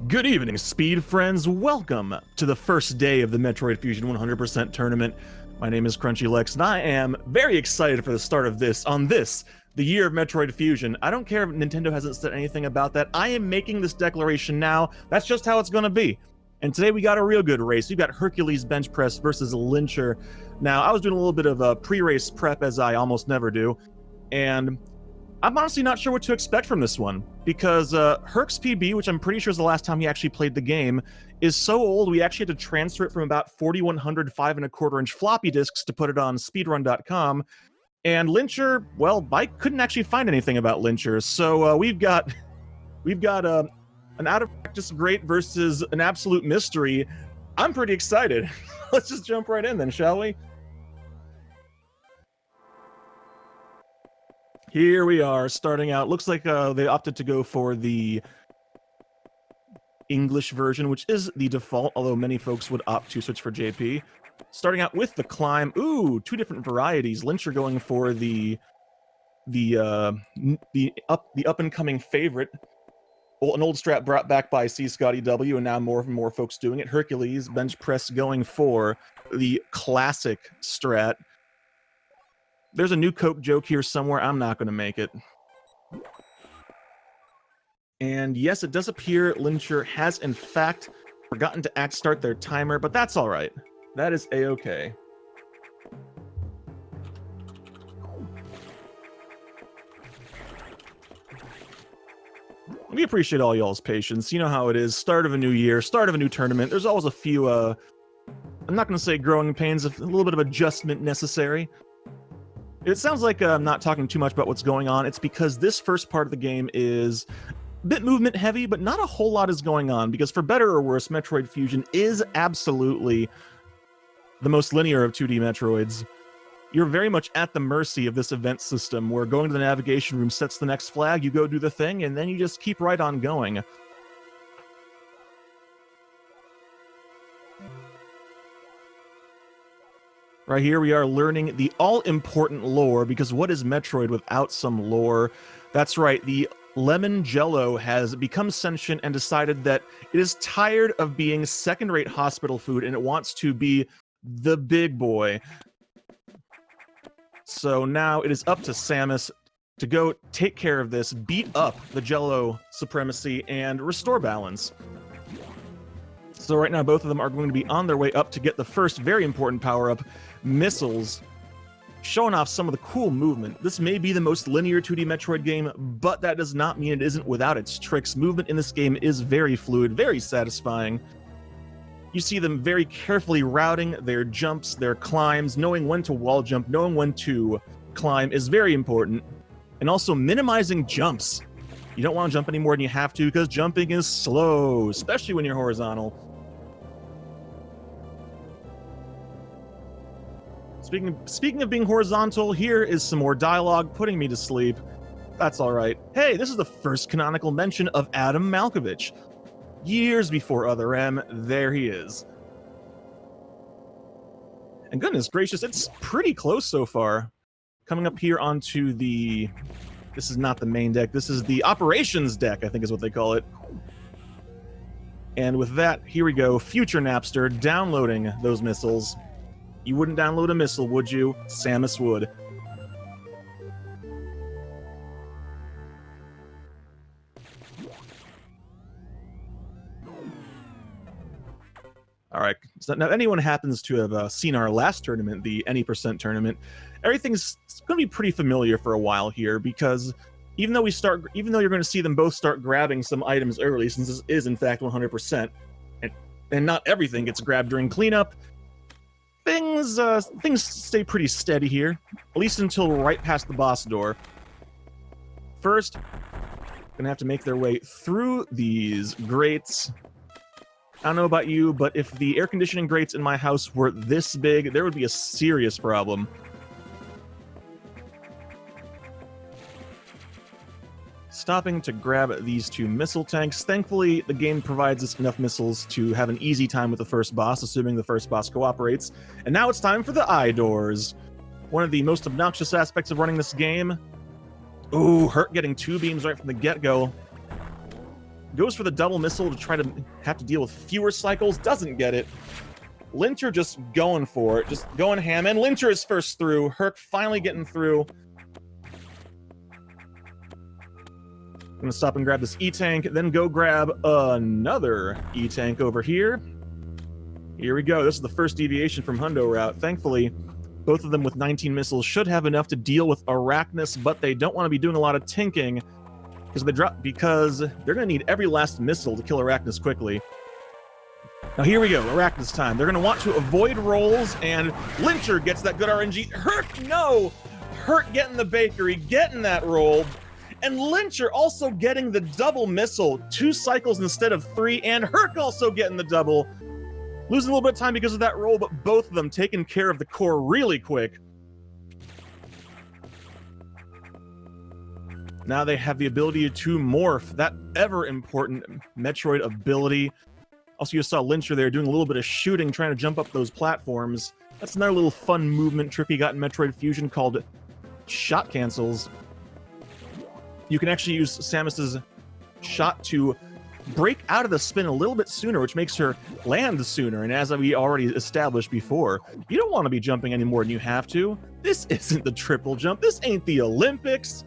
Good evening, Speed friends. Welcome to the first day of the Metroid Fusion 100% tournament. My name is Crunchy Lex, and I am very excited for the start of this, the year of Metroid Fusion. I don't care if Nintendo hasn't said anything about that. I am making this declaration now. That's just how it's going to be. And today we got a real good race. We've got Herculesbenchpress versus Lincher. Now, I was doing a little bit of a pre-race prep, as I almost never do, and I'm honestly not sure what to expect from this one, because Herc's PB, which I'm pretty sure is the last time he actually played the game, is so old we actually had to transfer it from about 4100 5.25-inch floppy disks to put it on speedrun.com. And Lincher, well, I couldn't actually find anything about Lincher, so we've got an out of practice great versus an absolute mystery. I'm pretty excited. Let's just jump right in then, shall we? Here we are, starting out. Looks like they opted to go for the English version, which is the default, although many folks would opt to switch for JP. Starting out with the climb. Ooh, two different varieties. Lincher going for the up-and-coming favorite. Well, an old strat brought back by C. Scotty W, and now more and more folks doing it. Herculesbenchpress going for the classic strat. There's a new Coke joke here somewhere. I'm not going to make it. And yes, it does appear Lincher has, in fact, forgotten to start their timer, but that's all right. That is A-okay. We appreciate all y'all's patience. You know how it is. Start of a new year, start of a new tournament. There's always a few, I'm not going to say growing pains, a little bit of adjustment necessary. It sounds like I'm not talking too much about what's going on. It's because this first part of the game is a bit movement heavy, but not a whole lot is going on, because for better or worse, Metroid Fusion is absolutely the most linear of 2D Metroids. You're very much at the mercy of this event system, where going to the navigation room sets the next flag, you go do the thing, and then you just keep right on going. Right here we are learning the all-important lore, because what is Metroid without some lore? That's right, the lemon jello has become sentient and decided that it is tired of being second-rate hospital food and it wants to be the big boy. So now it is up to Samus to go take care of this, beat up the jello supremacy, and restore balance. So right now both of them are going to be on their way up to get the first very important power-up, missiles, showing off some of the cool movement. This may be the most linear 2D Metroid game, but that does not mean it isn't without its tricks. Movement in this game is very fluid, very satisfying. You see them very carefully routing their jumps, their climbs, knowing when to wall jump, knowing when to climb is very important. And also minimizing jumps. You don't want to jump any more than you have to, because jumping is slow, especially when you're horizontal. Speaking of being horizontal, here is some more dialogue putting me to sleep. That's all right. Hey, this is the first canonical mention of Adam Malkovich. Years before Other M, there he is. And goodness gracious, it's pretty close so far. Coming up here onto the... This is not the main deck, this is the operations deck, I think is what they call it. And with that, here we go, Future Napster downloading those missiles. You wouldn't download a missile, would you? Samus would. All right, so now if anyone happens to have seen our last tournament, the Any Percent tournament, everything's going to be pretty familiar for a while here, because even though you're going to see them both start grabbing some items early, since this is in fact 100%, and not everything gets grabbed during cleanup, things stay pretty steady here, at least until right past the boss door. First, gonna have to make their way through these grates. I don't know about you, but if the air conditioning grates in my house were this big, there would be a serious problem. Stopping to grab these two missile tanks. Thankfully, the game provides us enough missiles to have an easy time with the first boss, assuming the first boss cooperates. And now it's time for the eye doors. One of the most obnoxious aspects of running this game. Ooh, Hurt getting two beams right from the get-go. goes for the double missile to try to have to deal with fewer cycles, doesn't get it. Lincher just going for it, just going ham, and Lincher is first through. Herc finally getting through. I'm gonna stop and grab this E-Tank, then go grab another E-Tank over here. Here we go. This is the first deviation from Hundo route. Thankfully, both of them with 19 missiles should have enough to deal with Arachnus, but they don't want to be doing a lot of tinking because they're gonna need every last missile to kill Arachnus quickly. Now here we go, Arachnus time. They're gonna want to avoid rolls, and Lincher gets that good RNG. Herc, no! Herc getting the bakery, getting that roll. And Lincher also getting the double missile, 2 cycles instead of 3, and Herc also getting the double. Losing a little bit of time because of that roll, but both of them taking care of the core really quick. Now they have the ability to morph, that ever-important Metroid ability. Also, you saw Lincher there doing a little bit of shooting, trying to jump up those platforms. That's another little fun movement trick he got in Metroid Fusion called shot cancels. You can actually use Samus's shot to break out of the spin a little bit sooner, which makes her land sooner. And as we already established before, you don't want to be jumping any more than you have to. This isn't the triple jump. This ain't the Olympics.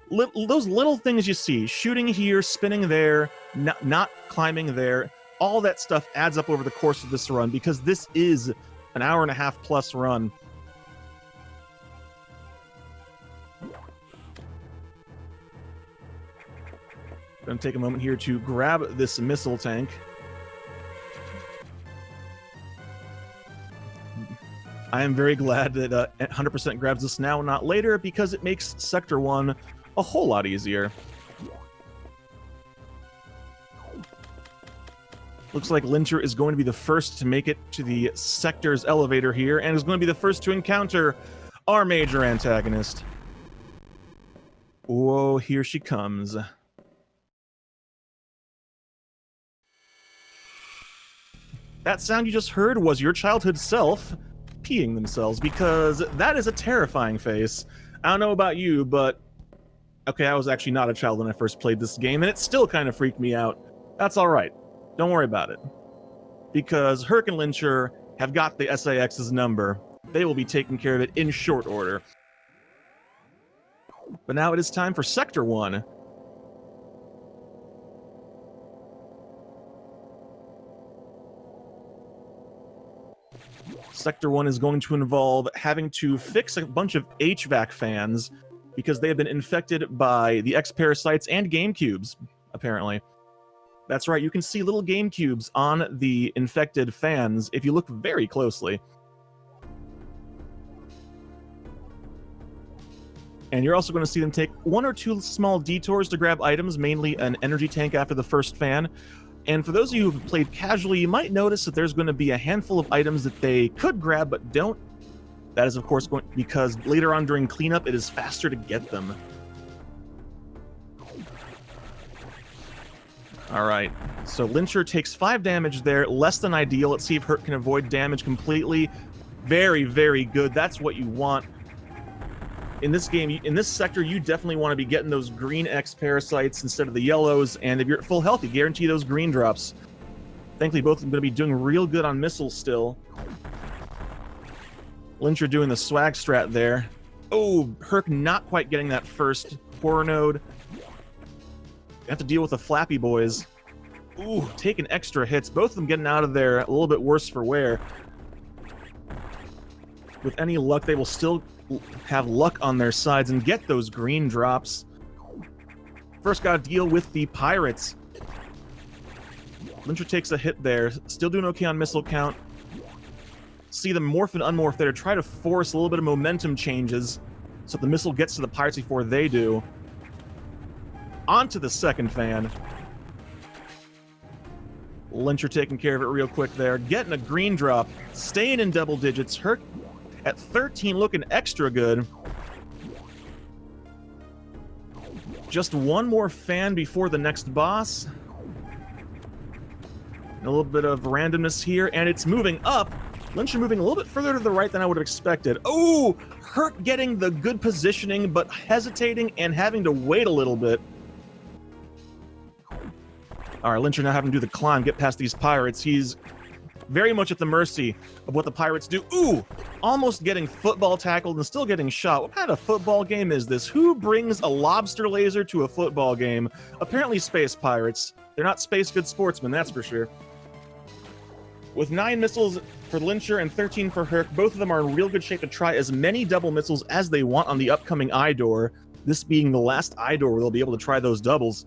Those little things you see, shooting here, spinning there, not climbing there, all that stuff adds up over the course of this run, because this is an hour-and-a-half plus run. Gonna take a moment here to grab this missile tank. I am very glad that 100% grabs this now, not later, because it makes Sector 1 a whole lot easier. Looks like Lincher is going to be the first to make it to the sector's elevator here, and is going to be the first to encounter our major antagonist. Whoa, here she comes. That sound you just heard was your childhood self peeing themselves, because that is a terrifying face. I don't know about you, but okay, I was actually not a child when I first played this game, and it still kind of freaked me out. That's alright. Don't worry about it. Because Herc and Lincher have got the SAX's number. They will be taking care of it in short order. But now it is time for Sector 1. Sector 1 is going to involve having to fix a bunch of HVAC fans because they have been infected by the X-Parasites and GameCubes, apparently. That's right, you can see little GameCubes on the infected fans if you look very closely. And you're also going to see them take 1 or 2 small detours to grab items, mainly an energy tank after the first fan. And for those of you who've played casually, you might notice that there's going to be a handful of items that they could grab but don't. That is, of course, going because later on during cleanup, it is faster to get them. Alright, so Lincher takes 5 damage there, less than ideal. Let's see if Herc can avoid damage completely. Very, very good. That's what you want. In this game, in this sector, you definitely want to be getting those green X-Parasites instead of the yellows, and if you're at full health, you guarantee those green drops. Thankfully, both of them are going to be doing real good on missiles still. Lincher doing the swag strat there. Oh, Herc not quite getting that first horror node. You have to deal with the Flappy Boys. Ooh, taking extra hits. Both of them getting out of there a little bit worse for wear. With any luck, they will still have luck on their sides and get those green drops. First gotta deal with the pirates. Lincher takes a hit there. Still doing okay on missile count. See them morph and unmorph there. Try to force a little bit of momentum changes so the missile gets to the pirates before they do. Onto the second fan. Lincher taking care of it real quick there. Getting a green drop. Staying in double digits. Herc at 13 looking extra good. Just 1 more fan before the next boss. A little bit of randomness here, and it's moving up. Lincher moving a little bit further to the right than I would have expected. Oh, Herc getting the good positioning, but hesitating and having to wait a little bit. All right, Lincher now having to do the climb, get past these pirates. He's very much at the mercy of what the pirates do. Ooh, almost getting football tackled and still getting shot. What kind of football game is this? Who brings a lobster laser to a football game? Apparently space pirates. They're not space good sportsmen, that's for sure. With 9 missiles for Lincher and 13 for Herc, both of them are in real good shape to try as many double missiles as they want on the upcoming eye door. This being the last eye door where they'll be able to try those doubles.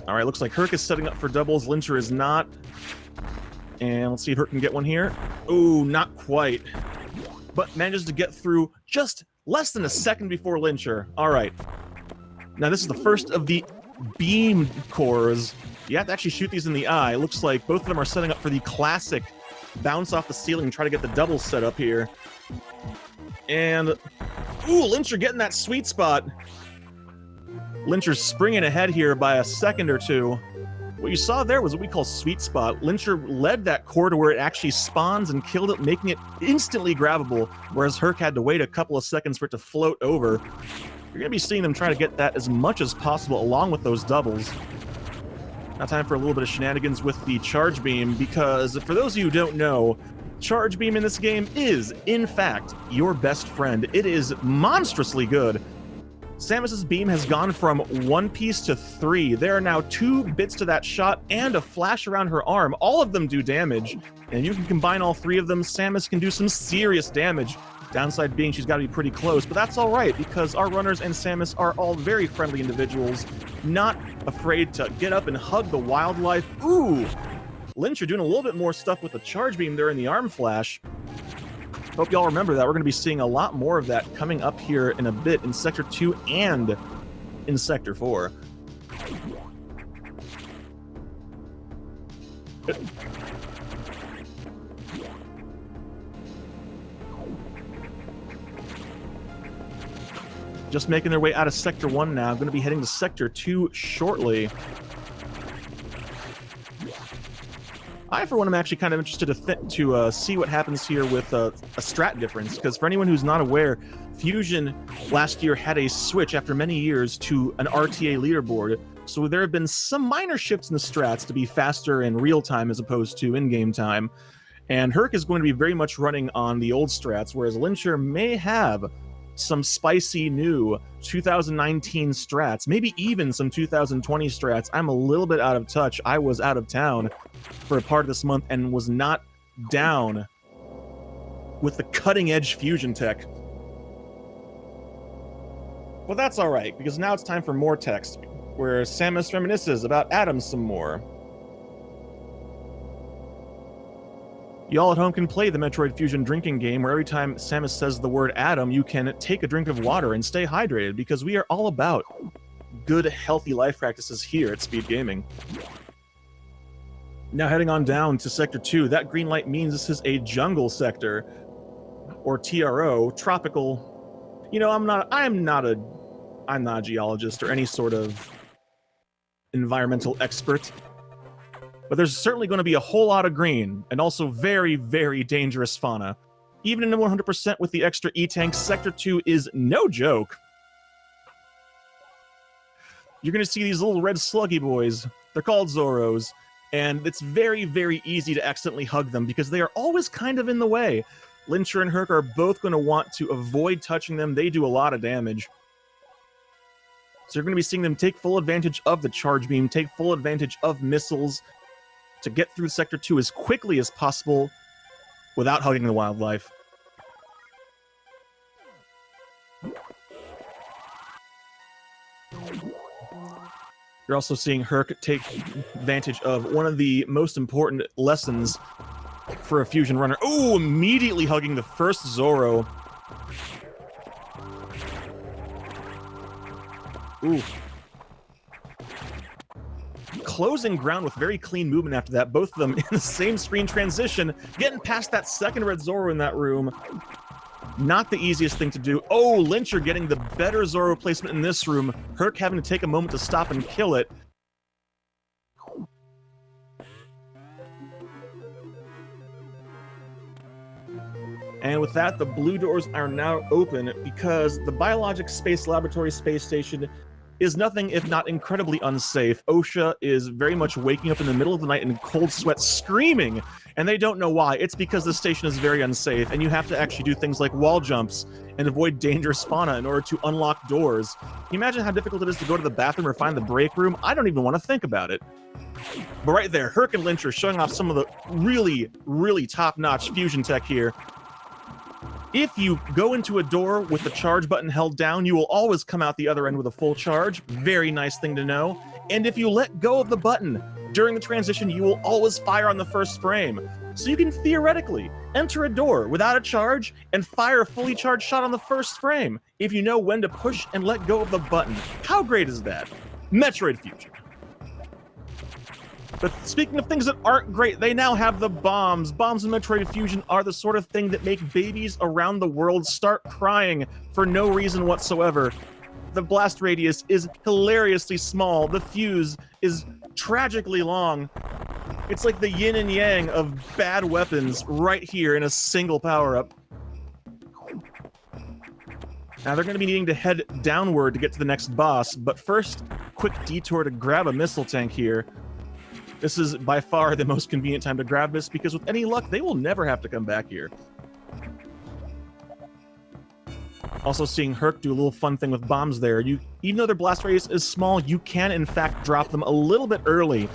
All right, looks like Herc is setting up for doubles. Lincher is not. And let's see if Herc can get one here. Ooh, not quite. But manages to get through just less than a second before Lincher. All right. Now, this is the first of the beam cores. You have to actually shoot these in the eye. It looks like both of them are setting up for the classic bounce off the ceiling and try to get the doubles set up here. And, ooh, Lincher getting that sweet spot. Lincher's springing ahead here by a second or two. What you saw there was what we call sweet spot. Lincher led that core to where it actually spawns and killed it, making it instantly grabbable, whereas Herc had to wait a couple of seconds for it to float over. You're going to be seeing them try to get that as much as possible along with those doubles. Now time for a little bit of shenanigans with the charge beam, because for those of you who don't know, charge beam in this game is, in fact, your best friend. It is monstrously good. Samus's beam has gone from 1 piece to 3. There are now 2 bits to that shot and a flash around her arm. All of them do damage, and you can combine all 3 of them. Samus can do some serious damage. Downside being she's got to be pretty close, but that's all right because our runners and Samus are all very friendly individuals, not afraid to get up and hug the wildlife. Ooh! Lincher doing a little bit more stuff with the charge beam there in the arm flash. Hope y'all remember that. We're going to be seeing a lot more of that coming up here in a bit in Sector 2 and in Sector 4. Just making their way out of Sector 1 now. Going to be heading to Sector 2 shortly. I, for one, am actually kind of interested to see what happens here with a strat difference, because for anyone who's not aware, Fusion last year had a switch after many years to an RTA leaderboard, so there have been some minor shifts in the strats to be faster in real time as opposed to in-game time, and Herc is going to be very much running on the old strats, whereas Lincher may have some spicy new 2019 strats, maybe even some 2020 strats. I'm a little bit out of touch. I was out of town for a part of this month and was not down with the cutting edge fusion tech. Well, that's all right, because now it's time for more text, where Samus reminisces about Adam some more. Y'all at home can play the Metroid Fusion drinking game, where every time Samus says the word Adam, you can take a drink of water and stay hydrated, because we are all about good, healthy life practices here at SpeedGaming. Now heading on down to Sector 2, that green light means this is a jungle sector, or TRO, tropical. You know, I'm not a geologist or any sort of environmental expert, but there's certainly going to be a whole lot of green, and also very, very dangerous fauna. Even in the 100% with the extra E-tanks, Sector 2 is no joke. You're going to see these little red sluggy boys. They're called Zoros. And it's very, very easy to accidentally hug them because they are always kind of in the way. Lincher and Herc are both going to want to avoid touching them. They do a lot of damage. So you're going to be seeing them take full advantage of the charge beam, take full advantage of missiles to get through Sector 2 as quickly as possible without hugging the wildlife. You're also seeing Herc take advantage of one of the most important lessons for a fusion runner. Oh, immediately hugging the first Zoro. Ooh. Closing ground with very clean movement after that. Both of them in the same screen transition, getting past that second red Zoro in that room. Not the easiest thing to do. Oh, Lincher getting the better Zoro placement in this room. Herc having to take a moment to stop and kill it. And with that, the blue doors are now open because the Biologic Space Laboratory space station is nothing if not incredibly unsafe. OSHA is very much waking up in the middle of the night in cold sweat screaming, and they don't know why. It's because the station is very unsafe, and you have to actually do things like wall jumps and avoid dangerous fauna in order to unlock doors. Can you imagine how difficult it is to go to the bathroom or find the break room? I don't even want to think about it. But right there, Herc and Lincher showing off some of the really, really top-notch fusion tech here. If you go into a door with the charge button held down, you will always come out the other end with a full charge. Very nice thing to know. And if you let go of the button during the transition, you will always fire on the first frame. So you can theoretically enter a door without a charge and fire a fully charged shot on the first frame if you know when to push and let go of the button. How great is that? Metroid Fusion. But speaking of things that aren't great, they now have the bombs. Bombs in Metroid Fusion are the sort of thing that make babies around the world start crying for no reason whatsoever. The blast radius is hilariously small. The fuse is tragically long. It's like the yin and yang of bad weapons right here in a single power-up. Now they're going to be needing to head downward to get to the next boss, but first, quick detour to grab a missile tank here. This is by far the most convenient time to grab this, because with any luck, they will never have to come back here. Also seeing Herc do a little fun thing with bombs there. Even though their blast radius is small, you can in fact drop them a little bit early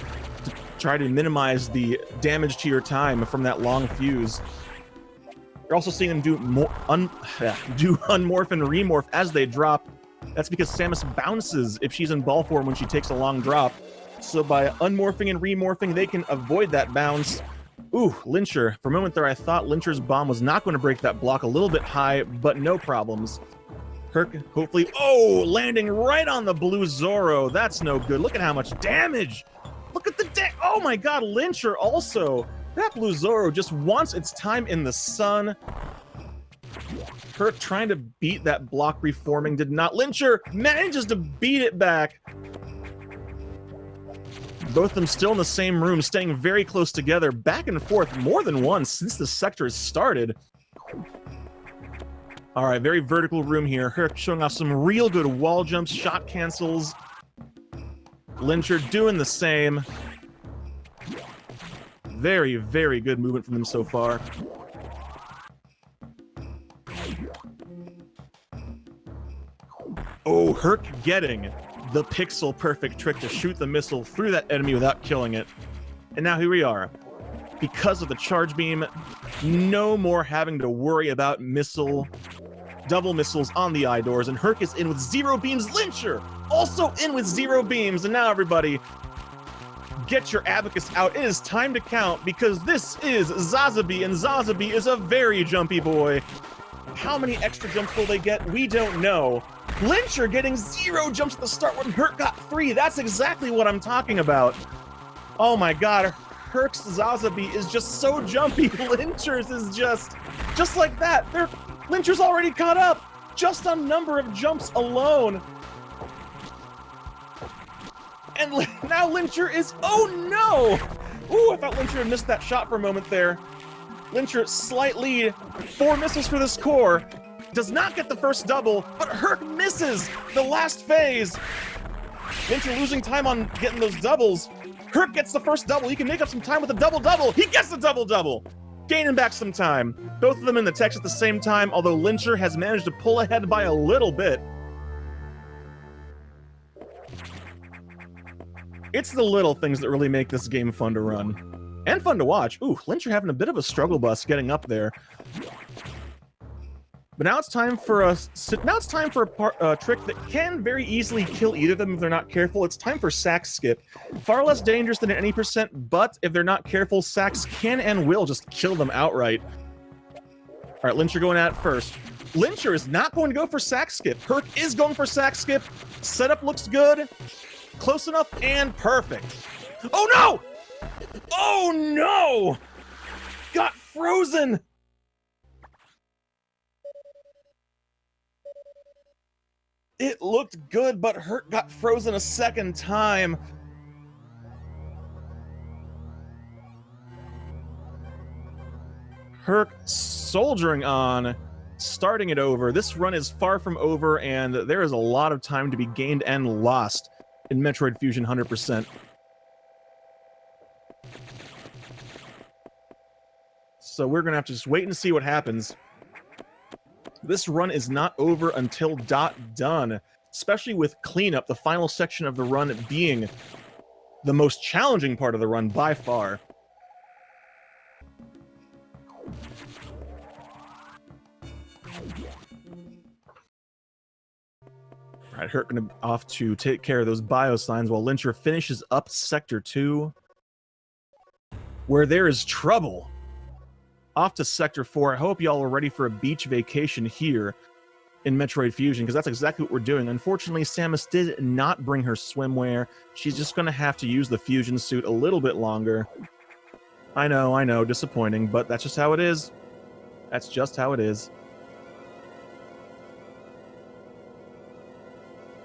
to try to minimize the damage to your time from that long fuse. You're also seeing them do unmorph and remorph as they drop. That's because Samus bounces if she's in ball form when she takes a long drop. So by unmorphing and remorphing, they can avoid that bounce. Ooh, Lincher. For a moment there, I thought Lincher's bomb was not going to break that block a little bit high, but no problems. Herc, hopefully... Oh, landing right on the blue Zoro. That's no good. Look at how much damage. Look at the oh my god, Lincher also. That blue Zoro just wants its time in the sun. Herc trying to beat that block reforming did not. Lincher manages to beat it back. Both of them still in the same room, staying very close together, back and forth more than once since the sector has started. All right, very vertical room here. Herc showing off some real good wall jumps, shot cancels. Lincher doing the same. Very, very good movement from them so far. Oh, Herc getting the pixel perfect trick to shoot the missile through that enemy without killing it. And now here we are. Because of the charge beam, no more having to worry about double missiles on the eye doors, and Herc is in with 0 beams. Lincher also in with 0 beams. And now everybody, get your abacus out. It is time to count, because this is Zazabi, and Zazabi is a very jumpy boy. How many extra jumps will they get? We don't know. Lincher getting 0 jumps at the start when Herc got 3. That's exactly what I'm talking about. Oh my god, Herc's Zazabi is just so jumpy. Lincher's is just like that. Lincher's already caught up, just on number of jumps alone. And now Lincher is, oh no! Ooh, I thought Lincher had missed that shot for a moment there. Lincher slight lead, 4 missiles for this core. Does not get the first double, but Herc misses the last phase. Lincher losing time on getting those doubles. Herc gets the first double. He can make up some time with a double-double. He gets the double-double. Gaining back some time. Both of them in the text at the same time, although Lincher has managed to pull ahead by a little bit. It's the little things that really make this game fun to run. And fun to watch. Ooh, Lincher having a bit of a struggle bus getting up there. But now it's time for a trick that can very easily kill either of them if they're not careful. It's time for sack skip. Far less dangerous than at any percent, but if they're not careful, sacks can and will just kill them outright. All right, Lincher going at it first. Lincher is not going to go for sack skip. Herc is going for sack skip. Setup looks good. Close enough and perfect. Oh no! Oh no! Got frozen! It looked good, but Herc got frozen a second time. Herc soldiering on, starting it over. This run is far from over, and there is a lot of time to be gained and lost in Metroid Fusion 100%. So we're going to have to just wait and see what happens. This run is not over until done, especially with cleanup, the final section of the run being the most challenging part of the run by far. All right, Herc going to off to take care of those bio signs while Lincher finishes up Sector 2, where there is trouble. Off to Sector 4. I hope y'all are ready for a beach vacation here in Metroid Fusion, because that's exactly what we're doing. Unfortunately, Samus did not bring her swimwear. She's just going to have to use the fusion suit a little bit longer. I know, disappointing, but that's just how it is. That's just how it is.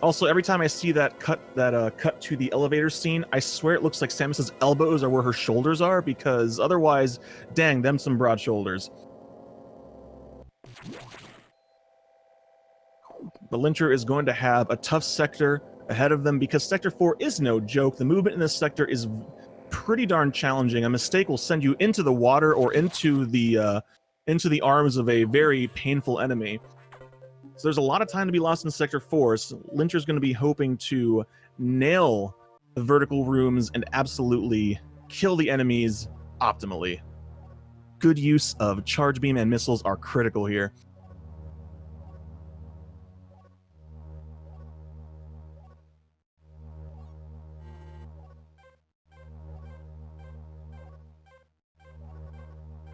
Also, every time I see that cut to the elevator scene, I swear it looks like Samus's elbows are where her shoulders are, because otherwise, dang, them some broad shoulders. The Lincher is going to have a tough sector ahead of them, because Sector 4 is no joke. The movement in this sector is pretty darn challenging. A mistake will send you into the water or into the arms of a very painful enemy. So there's a lot of time to be lost in Sector 4, so Lincher's going to be hoping to nail the vertical rooms and absolutely kill the enemies optimally. Good use of charge beam and missiles are critical here.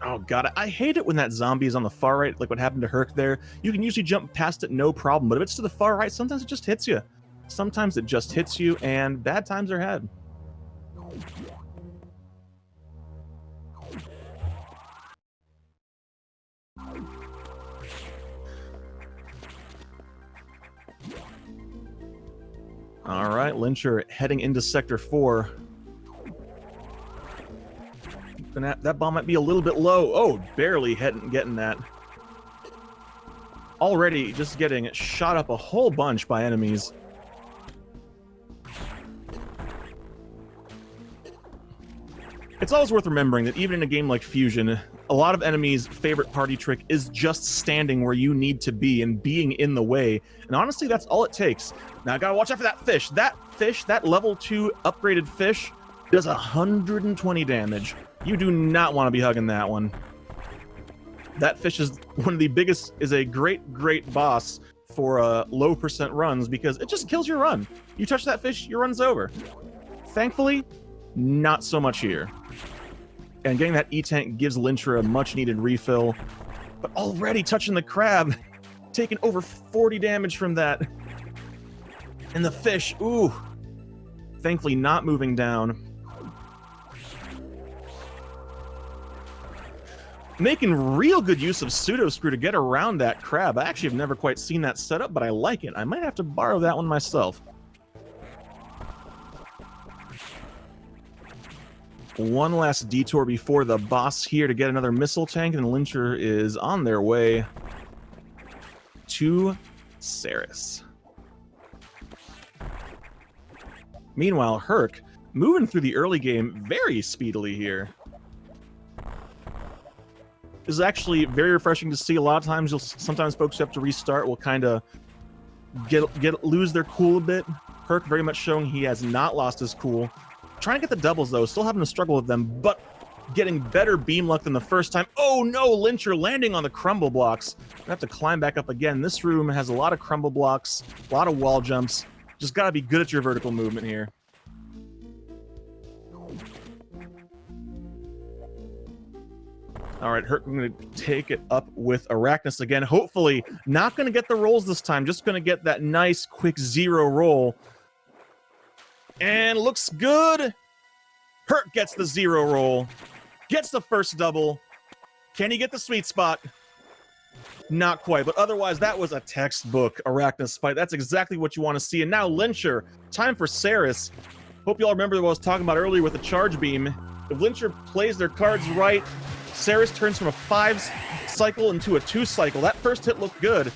Oh god, I hate it when that zombie is on the far right, like what happened to Herc there. You can usually jump past it no problem, but if it's to the far right, sometimes it just hits you. Sometimes it just hits you, and bad times are had. Alright, Lincher heading into Sector 4. That bomb might be a little bit low. Oh, barely getting that. Already just getting shot up a whole bunch by enemies. It's always worth remembering that even in a game like Fusion, a lot of enemies' favorite party trick is just standing where you need to be and being in the way. And honestly, that's all it takes. Now I gotta watch out for that fish. That fish, that level 2 upgraded fish, does 120 damage. You do not want to be hugging that one. That fish is one of the biggest, is a great boss for low percent runs, because it just kills your run. You touch that fish, your run's over. Thankfully, not so much here. And getting that E-Tank gives Lincher a much needed refill. But already touching the crab, taking over 40 damage from that. And the fish, ooh. Thankfully not moving down. Making real good use of pseudo screw to get around that crab. I actually have never quite seen that setup, but I like it. I might have to borrow that one myself. One last detour before the boss here to get another missile tank, and Lincher is on their way to Ceres. Meanwhile, Herc moving through the early game very speedily here. This is actually very refreshing to see. A lot of times, sometimes folks who have to restart will kind of lose their cool a bit. Herc very much showing he has not lost his cool. Trying to get the doubles though, still having to struggle with them, but getting better beam luck than the first time. Oh no, Lincher landing on the crumble blocks. Gonna have to climb back up again. This room has a lot of crumble blocks, a lot of wall jumps. Just gotta be good at your vertical movement here. All right, Herc, I'm going to take it up with Arachnus again. Hopefully, not going to get the rolls this time. Just going to get that nice, quick 0 roll. And looks good. Herc gets the 0 roll. Gets the first double. Can he get the sweet spot? Not quite, but otherwise that was a textbook Arachnus fight. That's exactly what you want to see. And now Lincher, time for Saris. Hope you all remember what I was talking about earlier with the charge beam. If Lincher plays their cards right, Saris turns from a 5 cycle into a 2 cycle. That first hit looked good.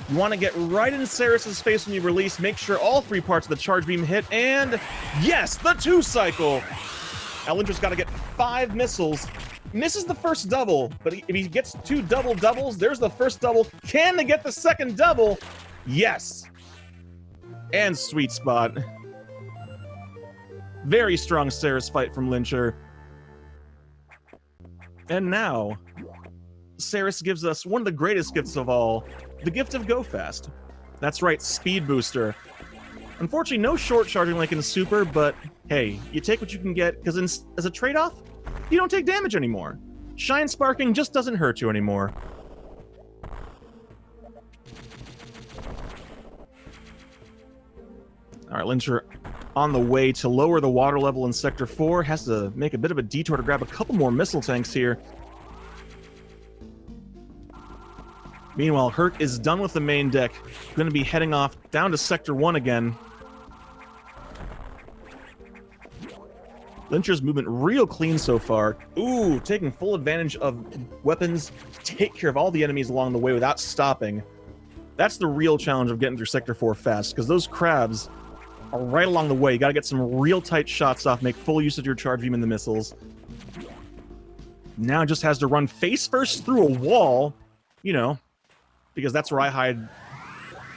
You want to get right in Saris's face when you release. Make sure all 3 parts of the charge beam hit, and yes, the 2 cycle. Now Lincher's got to get 5 missiles. Misses the first double, but if he gets 2 doubles, there's the first double. Can they get the second double? Yes. And sweet spot. Very strong Saris fight from Lincher. And now, Saris gives us one of the greatest gifts of all, the gift of Go Fast. That's right, Speed Booster. Unfortunately, no short charging like in Super, but hey, you take what you can get, because as a trade-off, you don't take damage anymore. Shine Sparking just doesn't hurt you anymore. Alright, Lincher on the way to lower the water level in Sector 4. Has to make a bit of a detour to grab a couple more missile tanks here. Meanwhile, Herc is done with the main deck. Going to be heading off down to Sector 1 again. Lincher's movement real clean so far. Ooh, taking full advantage of weapons to take care of all the enemies along the way without stopping. That's the real challenge of getting through Sector 4 fast, because those crabs are right along the way. You gotta get some real tight shots off, make full use of your charge beam and the missiles. Now just has to run face first through a wall, you know, because that's where I hide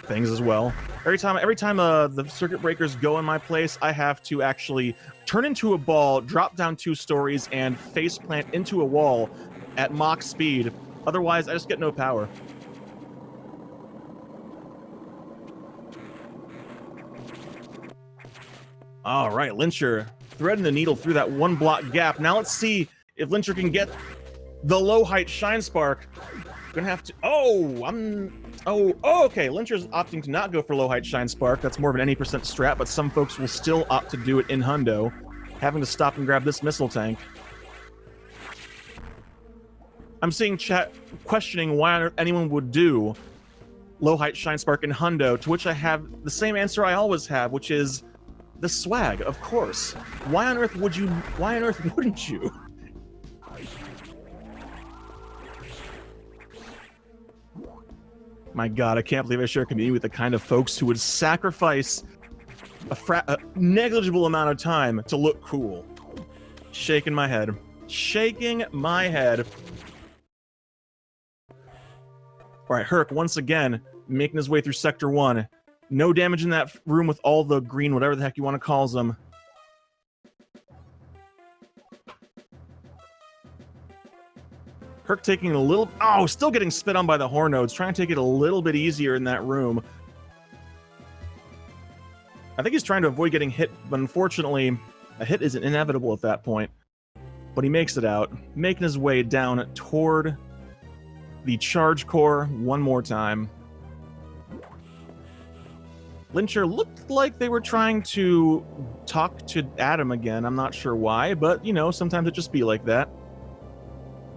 things as well. Every time the circuit breakers go in my place, I have to actually turn into a ball, drop down 2 stories, and face plant into a wall at Mach speed. Otherwise, I just get no power. All right, Lincher threading the needle through that 1 block gap. Now let's see if Lincher can get the low height Shine Spark. Gonna have to. Okay. Lincher's opting to not go for low height Shine Spark. That's more of an any % strat, but some folks will still opt to do it in hundo, having to stop and grab this missile tank. I'm seeing chat questioning why on earth anyone would do low height Shine Spark in hundo, to which I have the same answer I always have, which is the swag, of course. Why on earth wouldn't you? My god, I can't believe I share a community with the kind of folks who would sacrifice a negligible amount of time to look cool. Shaking my head. Shaking my head. Alright, Herc, once again, making his way through Sector 1. No damage in that room with all the green, whatever the heck you want to call them. Herc taking a little... Oh, still getting spit on by the Hornodes. Trying to take it a little bit easier in that room. I think he's trying to avoid getting hit, but unfortunately, a hit isn't inevitable at that point. But he makes it out, making his way down toward the charge core one more time. Lincher looked like they were trying to talk to Adam again. I'm not sure why, but, you know, sometimes it just be like that.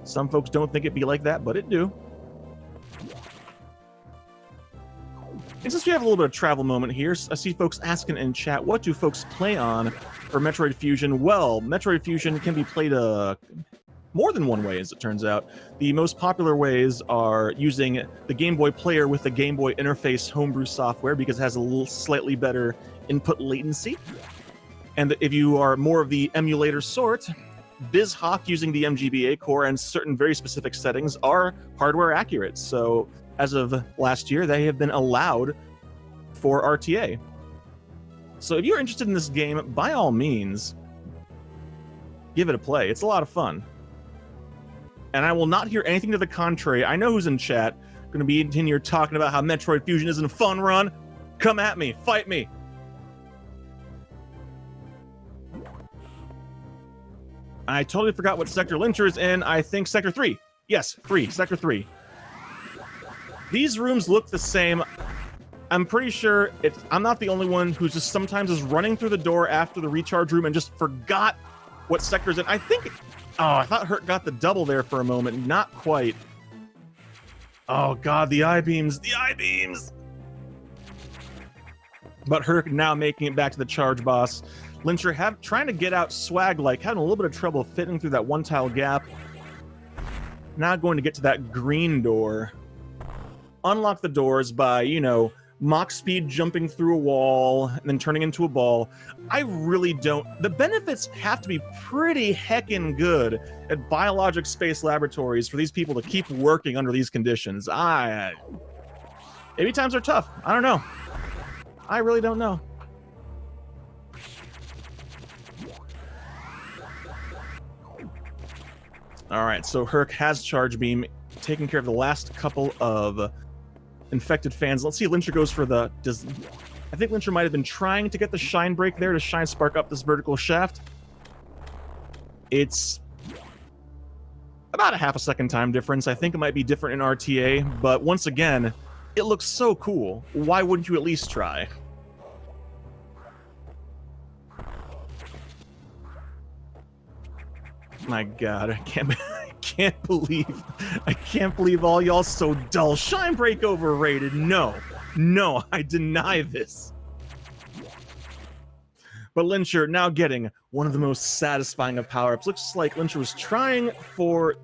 Some folks don't think it be like that, but it do. And since we have a little bit of travel moment here, I see folks asking in chat, what do folks play on for Metroid Fusion? Well, Metroid Fusion can be played more than one way, as it turns out. The most popular ways are using the Game Boy Player with the Game Boy Interface homebrew software, because it has a little slightly better input latency. And if you are more of the emulator sort, BizHawk using the MGBA core and certain very specific settings are hardware accurate. So as of last year, they have been allowed for RTA. So if you're interested in this game, by all means, give it a play. It's a lot of fun. And I will not hear anything to the contrary. I know who's in chat. Going to be in here talking about how Metroid Fusion isn't a fun run. Come at me. Fight me. I totally forgot what sector Lincher is in. I think Sector 3. Yes, 3. Sector 3. These rooms look the same. I'm pretty sure I'm not the only one who just sometimes is running through the door after the recharge room and just forgot what sector's in. I think... Oh, I thought Herc got the double there for a moment. Not quite. Oh god, the I-beams, the I-beams! But Herc now making it back to the charge boss. Lincher trying to get out swag-like, having a little bit of trouble fitting through that one-tile gap. Now going to get to that green door. Unlock the doors by, you know, Mach speed jumping through a wall and then turning into a ball. I really don't... The benefits have to be pretty heckin' good at biologic space laboratories for these people to keep working under these conditions. Maybe times are tough. I don't know. I really don't know. Alright, so Herc has Charge Beam, taking care of the last couple of infected fans. Let's see if Lincher goes for the... I think Lincher might have been trying to get the Shine Break there to Shine Spark up this vertical shaft. It's about a half a second time difference. I think it might be different in RTA, but once again, it looks so cool. Why wouldn't you at least try? My god, I can't believe all y'all so dull. Shine Break overrated. No, I deny this. But Lincher now getting one of the most satisfying of power-ups. Looks like Lincher was trying for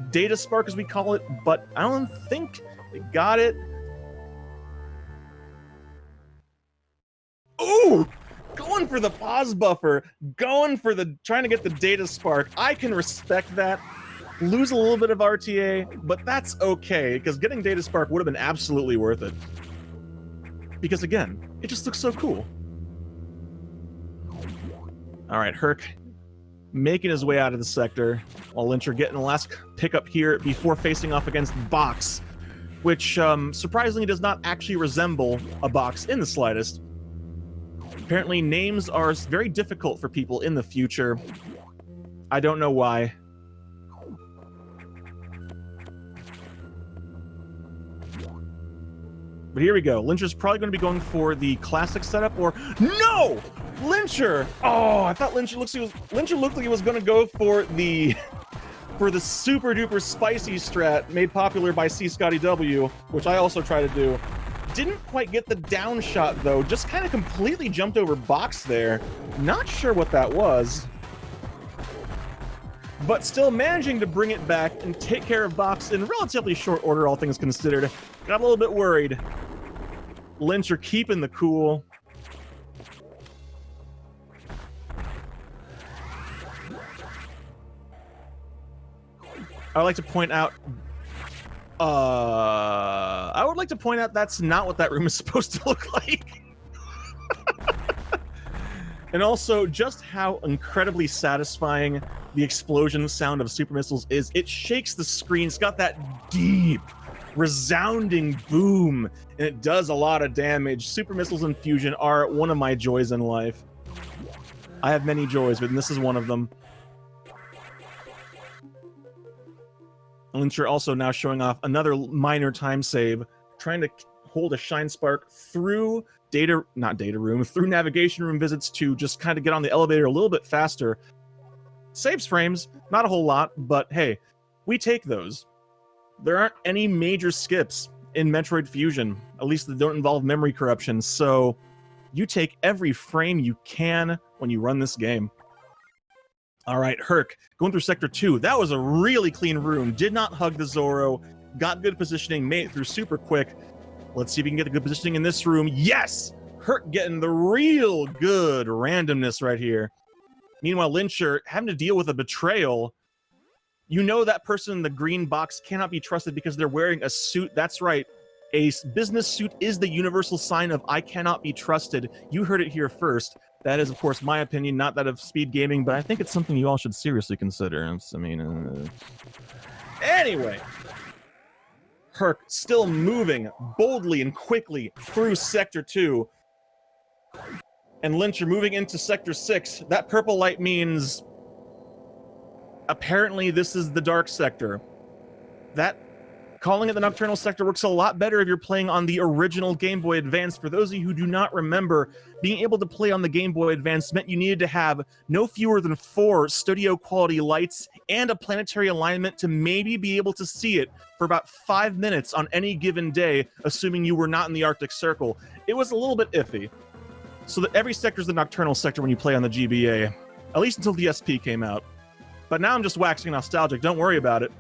Data Spark, as we call it, but I don't think they got it. Ooh! Going for the pause buffer, going for trying to get the Data Spark. I can respect that. Lose a little bit of RTA, but that's okay, because getting Data Spark would have been absolutely worth it. Because again, it just looks so cool. Alright, Herc making his way out of the sector, while Lincher getting the last pickup here before facing off against Box, which surprisingly does not actually resemble a box in the slightest. Apparently, names are very difficult for people in the future. I don't know why. But here we go. Lincher's probably going to be going for the classic setup, or... No! Lincher! Oh, I thought Lincher looked like he was going to go for the... for the super duper spicy strat made popular by C. Scotty W, which I also try to do. Didn't quite get the down shot, though. Just kind of completely jumped over Box there. Not sure what that was. But still managing to bring it back and take care of Box in relatively short order, all things considered. Got a little bit worried. Lincher keeping the cool. I would like to point out that's not what that room is supposed to look like. And also, just how incredibly satisfying the explosion sound of super missiles is. It shakes the screen. It's got that deep, resounding boom, and it does a lot of damage. Super missiles and fusion are one of my joys in life. I have many joys, but this is one of them. Lincher also now showing off another minor time save, trying to hold a Shine Spark through through navigation room visits to just kind of get on the elevator a little bit faster. Saves frames, not a whole lot, but hey, we take those. There aren't any major skips in Metroid Fusion, at least that don't involve memory corruption, so you take every frame you can when you run this game. Alright, Herc, going through Sector 2. That was a really clean room. Did not hug the Zoro. Got good positioning, made it through super quick. Let's see if we can get the good positioning in this room. Yes! Herc getting the real good randomness right here. Meanwhile, Lincher having to deal with a betrayal. You know that person in the green box cannot be trusted because they're wearing a suit. That's right. A business suit is the universal sign of I cannot be trusted. You heard it here first. That is, of course, my opinion, not that of SpeedGaming, but I think it's something you all should seriously consider. Anyway. Herc still moving boldly and quickly through Sector 2. And Lincher moving into Sector 6. That purple light means... apparently this is the dark sector. That Calling it the Nocturnal Sector works a lot better if you're playing on the original Game Boy Advance. For those of you who do not remember, being able to play on the Game Boy Advance meant you needed to have no fewer than 4 studio-quality lights and a planetary alignment to maybe be able to see it for about 5 minutes on any given day, assuming you were not in the Arctic Circle. It was a little bit iffy. So that every sector is the Nocturnal Sector when you play on the GBA, at least until the SP came out. But now I'm just waxing nostalgic, don't worry about it.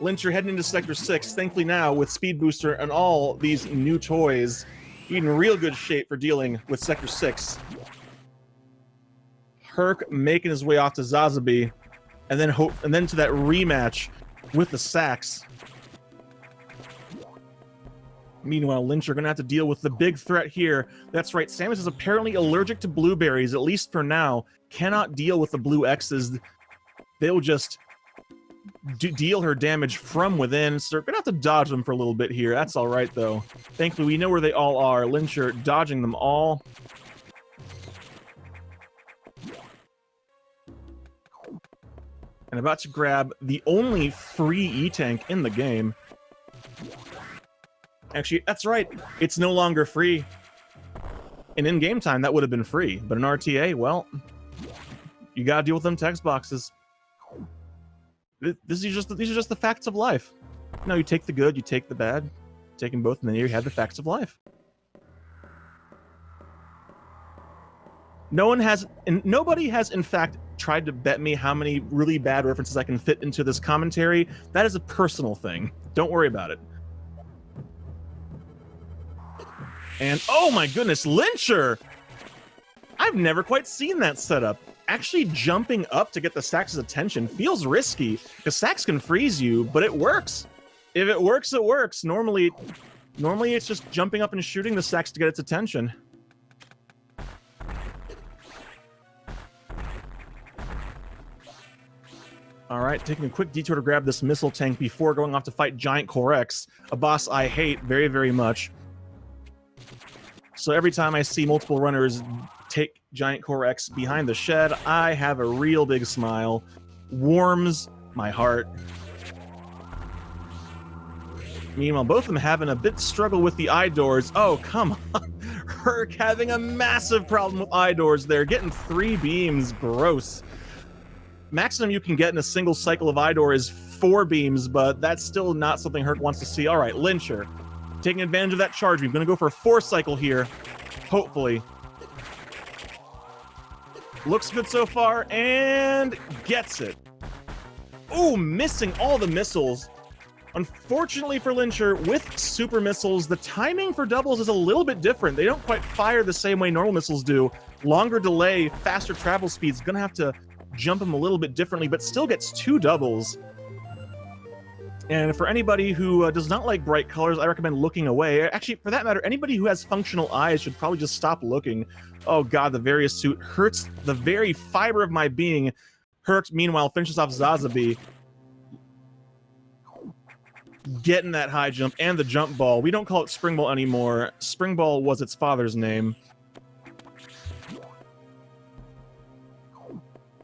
Lincher heading into Sector 6, thankfully now with Speed Booster and all these new toys, in real good shape for dealing with Sector 6. Herc making his way off to Zazabi, and then to that rematch with the Sax. Meanwhile, Lincher gonna have to deal with the big threat here. That's right, Samus is apparently allergic to blueberries, at least for now. Cannot deal with the blue X's. They'll just deal her damage from within, so we're gonna have to dodge them for a little bit here. That's all right, though. Thankfully, we know where they all are. Lincher dodging them all. And about to grab the only free E-Tank in the game. Actually, that's right. It's no longer free. And in game time, that would have been free. But in RTA, well, you gotta deal with them text boxes. These are just the facts of life. You know, you take the good, you take the bad, take them both, and then you have the facts of life. Nobody has, in fact, tried to bet me how many really bad references I can fit into this commentary. That is a personal thing. Don't worry about it. And oh my goodness, Lincher! I've never quite seen that setup. Actually jumping up to get the Sax's attention feels risky, because Sax can freeze you, but it works. If it works, it works. Normally it's just jumping up and shooting the Sax to get its attention. Alright, taking a quick detour to grab this missile tank before going off to fight Giant Core X, a boss I hate very, very much. So every time I see multiple runners take Giant Core X behind the shed, I have a real big smile. Warms my heart. Meanwhile, both of them having a bit struggle with the eye doors. Oh, come on. Herc having a massive problem with eye doors there. Getting 3 beams. Gross. Maximum you can get in a single cycle of eye door is 4 beams, but that's still not something Herc wants to see. All right, Lincher. Taking advantage of that charge. We're going to go for a 4 cycle here. Hopefully. Looks good so far, and gets it. Ooh, missing all the missiles. Unfortunately for Lincher, with super missiles, the timing for doubles is a little bit different. They don't quite fire the same way normal missiles do. Longer delay, faster travel speeds. Gonna have to jump them a little bit differently, but still gets 2 doubles. And for anybody who does not like bright colors, I recommend looking away. Actually, for that matter, anybody who has functional eyes should probably just stop looking. Oh god, the various suit hurts the very fiber of my being. Herc, meanwhile, finishes off Zazabi. Getting that high jump and the jump ball. We don't call it spring ball anymore. Spring ball was its father's name.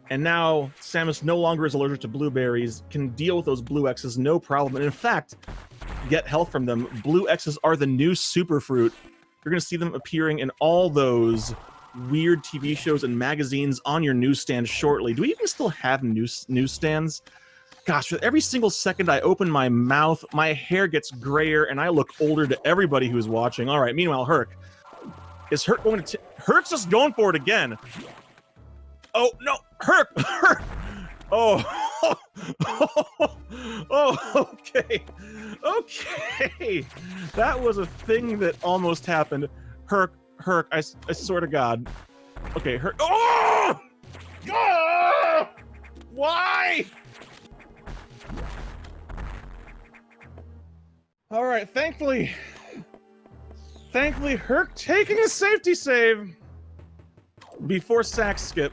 And now Samus no longer is allergic to blueberries, can deal with those blue X's no problem, and in fact, get health from them. Blue X's are the new super fruit. You're going to see them appearing in all those weird TV shows and magazines on your newsstand shortly. Do we even still have newsstands? Gosh, for every single second I open my mouth, my hair gets grayer, and I look older to everybody who's watching. All right, meanwhile, Herc. Is Herc going to... Herc's just going for it again. Oh, no! Herc! Herc! Oh. Oh, okay. Okay. That was a thing that almost happened. Herc, I swear to God. Okay, Herc. Oh! Oh! Why? All right, thankfully, Herc taking a safety save before sack skip.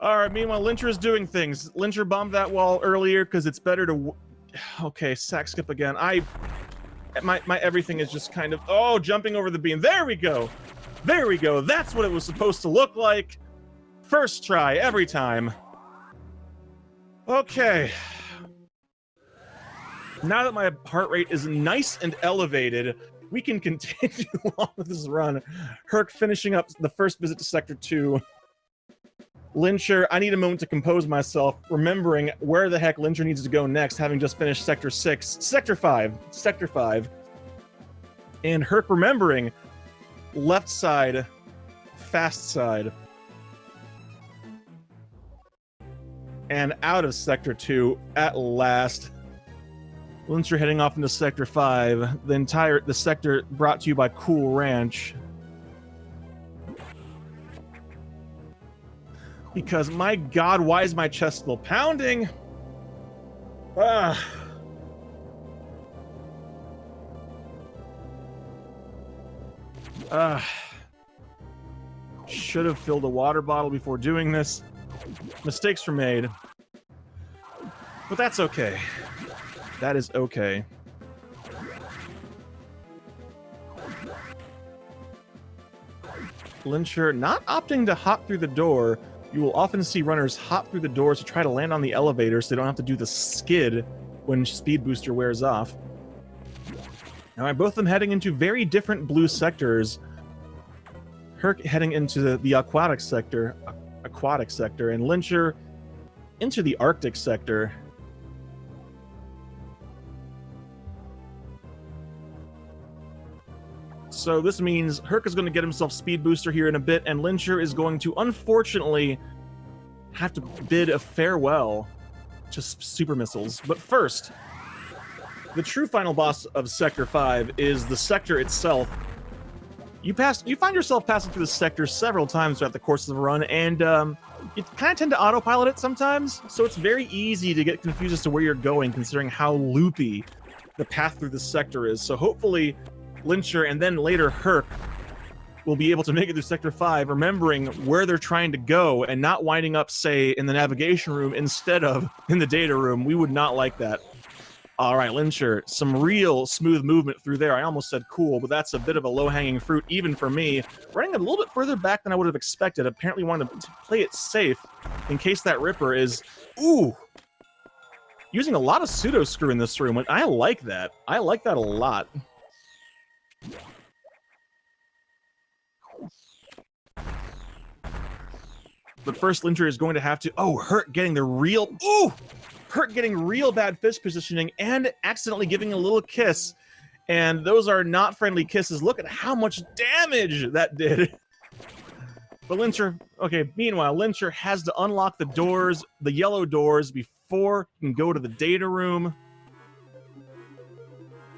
All right, meanwhile, Lincher is doing things. Lincher bombed that wall earlier because it's better to... Okay, sack skip again. My everything is just kind of... Oh, jumping over the beam. There we go. There we go. That's what it was supposed to look like. First try, every time. Okay. Now that my heart rate is nice and elevated, we can continue on with this run. Herc finishing up the first visit to Sector 2. Lincher, I need a moment to compose myself, remembering where the heck Lincher needs to go next, having just finished Sector 6. Sector 5. And Herc remembering left side, fast side. And out of Sector 2 at last. Lincher heading off into Sector 5. The sector brought to you by Cool Ranch. Because, my god, why is my chest still pounding? Should have filled a water bottle before doing this. Mistakes were made. But that's okay. That is okay. Lincher not opting to hop through the door. You will often see runners hop through the doors to try to land on the elevator so they don't have to do the skid when Speed Booster wears off. Now, both of them heading into very different blue sectors. Herc heading into the aquatic sector, and Lincher into the Arctic sector. So this means Herc is going to get himself Speed Booster here in a bit, and Lincher is going to, unfortunately, have to bid a farewell to Super Missiles. But first, the true final boss of Sector 5 is the sector itself. You find yourself passing through the sector several times throughout the course of the run, and you kind of tend to autopilot it sometimes, so it's very easy to get confused as to where you're going, considering how loopy the path through this sector is. So hopefully Lincher and then later Herc will be able to make it through Sector 5, remembering where they're trying to go and not winding up, say, in the navigation room instead of in the data room. We would not like that. All right, Lincher, some real smooth movement through there. I almost said cool, but that's a bit of a low-hanging fruit, even for me. Running a little bit further back than I would have expected. Apparently wanted to play it safe in case that Ripper is... Ooh! Using a lot of pseudo-screw in this room. I like that. I like that a lot. But first, Lincher is going to have to... Oh, Herc getting the real... Ooh! Herc getting real bad fish positioning and accidentally giving a little kiss. And those are not friendly kisses. Look at how much damage that did. But Lincher... Okay, meanwhile, Lincher has to unlock the doors, the yellow doors, before he can go to the data room.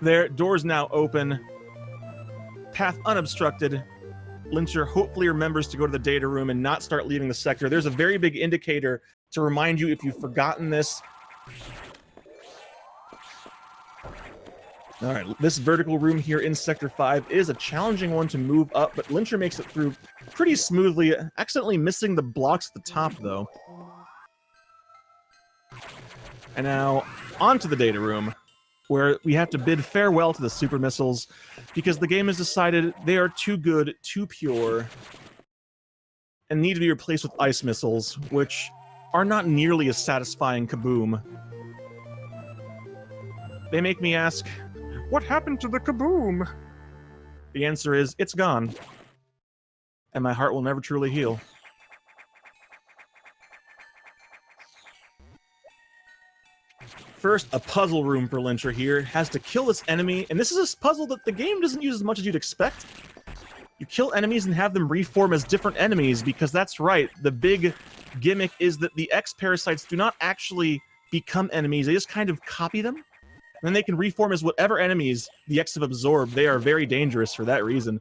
There, doors now open. Path unobstructed. Lincher hopefully remembers to go to the data room and not start leaving the sector. There's a very big indicator to remind you if you've forgotten this. All right, this vertical room here in Sector 5 is a challenging one to move up, but Lincher makes it through pretty smoothly, accidentally missing the blocks at the top, though. And now, onto the data room, where we have to bid farewell to the super missiles, because the game has decided they are too good, too pure, and need to be replaced with ice missiles, which are not nearly as satisfying kaboom. They make me ask, what happened to the kaboom? The answer is, it's gone. And my heart will never truly heal. First, a puzzle room for Lincher here. Has to kill this enemy, and this is a puzzle that the game doesn't use as much as you'd expect. You kill enemies and have them reform as different enemies, because that's right, the big gimmick is that the X-Parasites do not actually become enemies, they just kind of copy them. And then they can reform as whatever enemies the X have absorbed. They are very dangerous for that reason.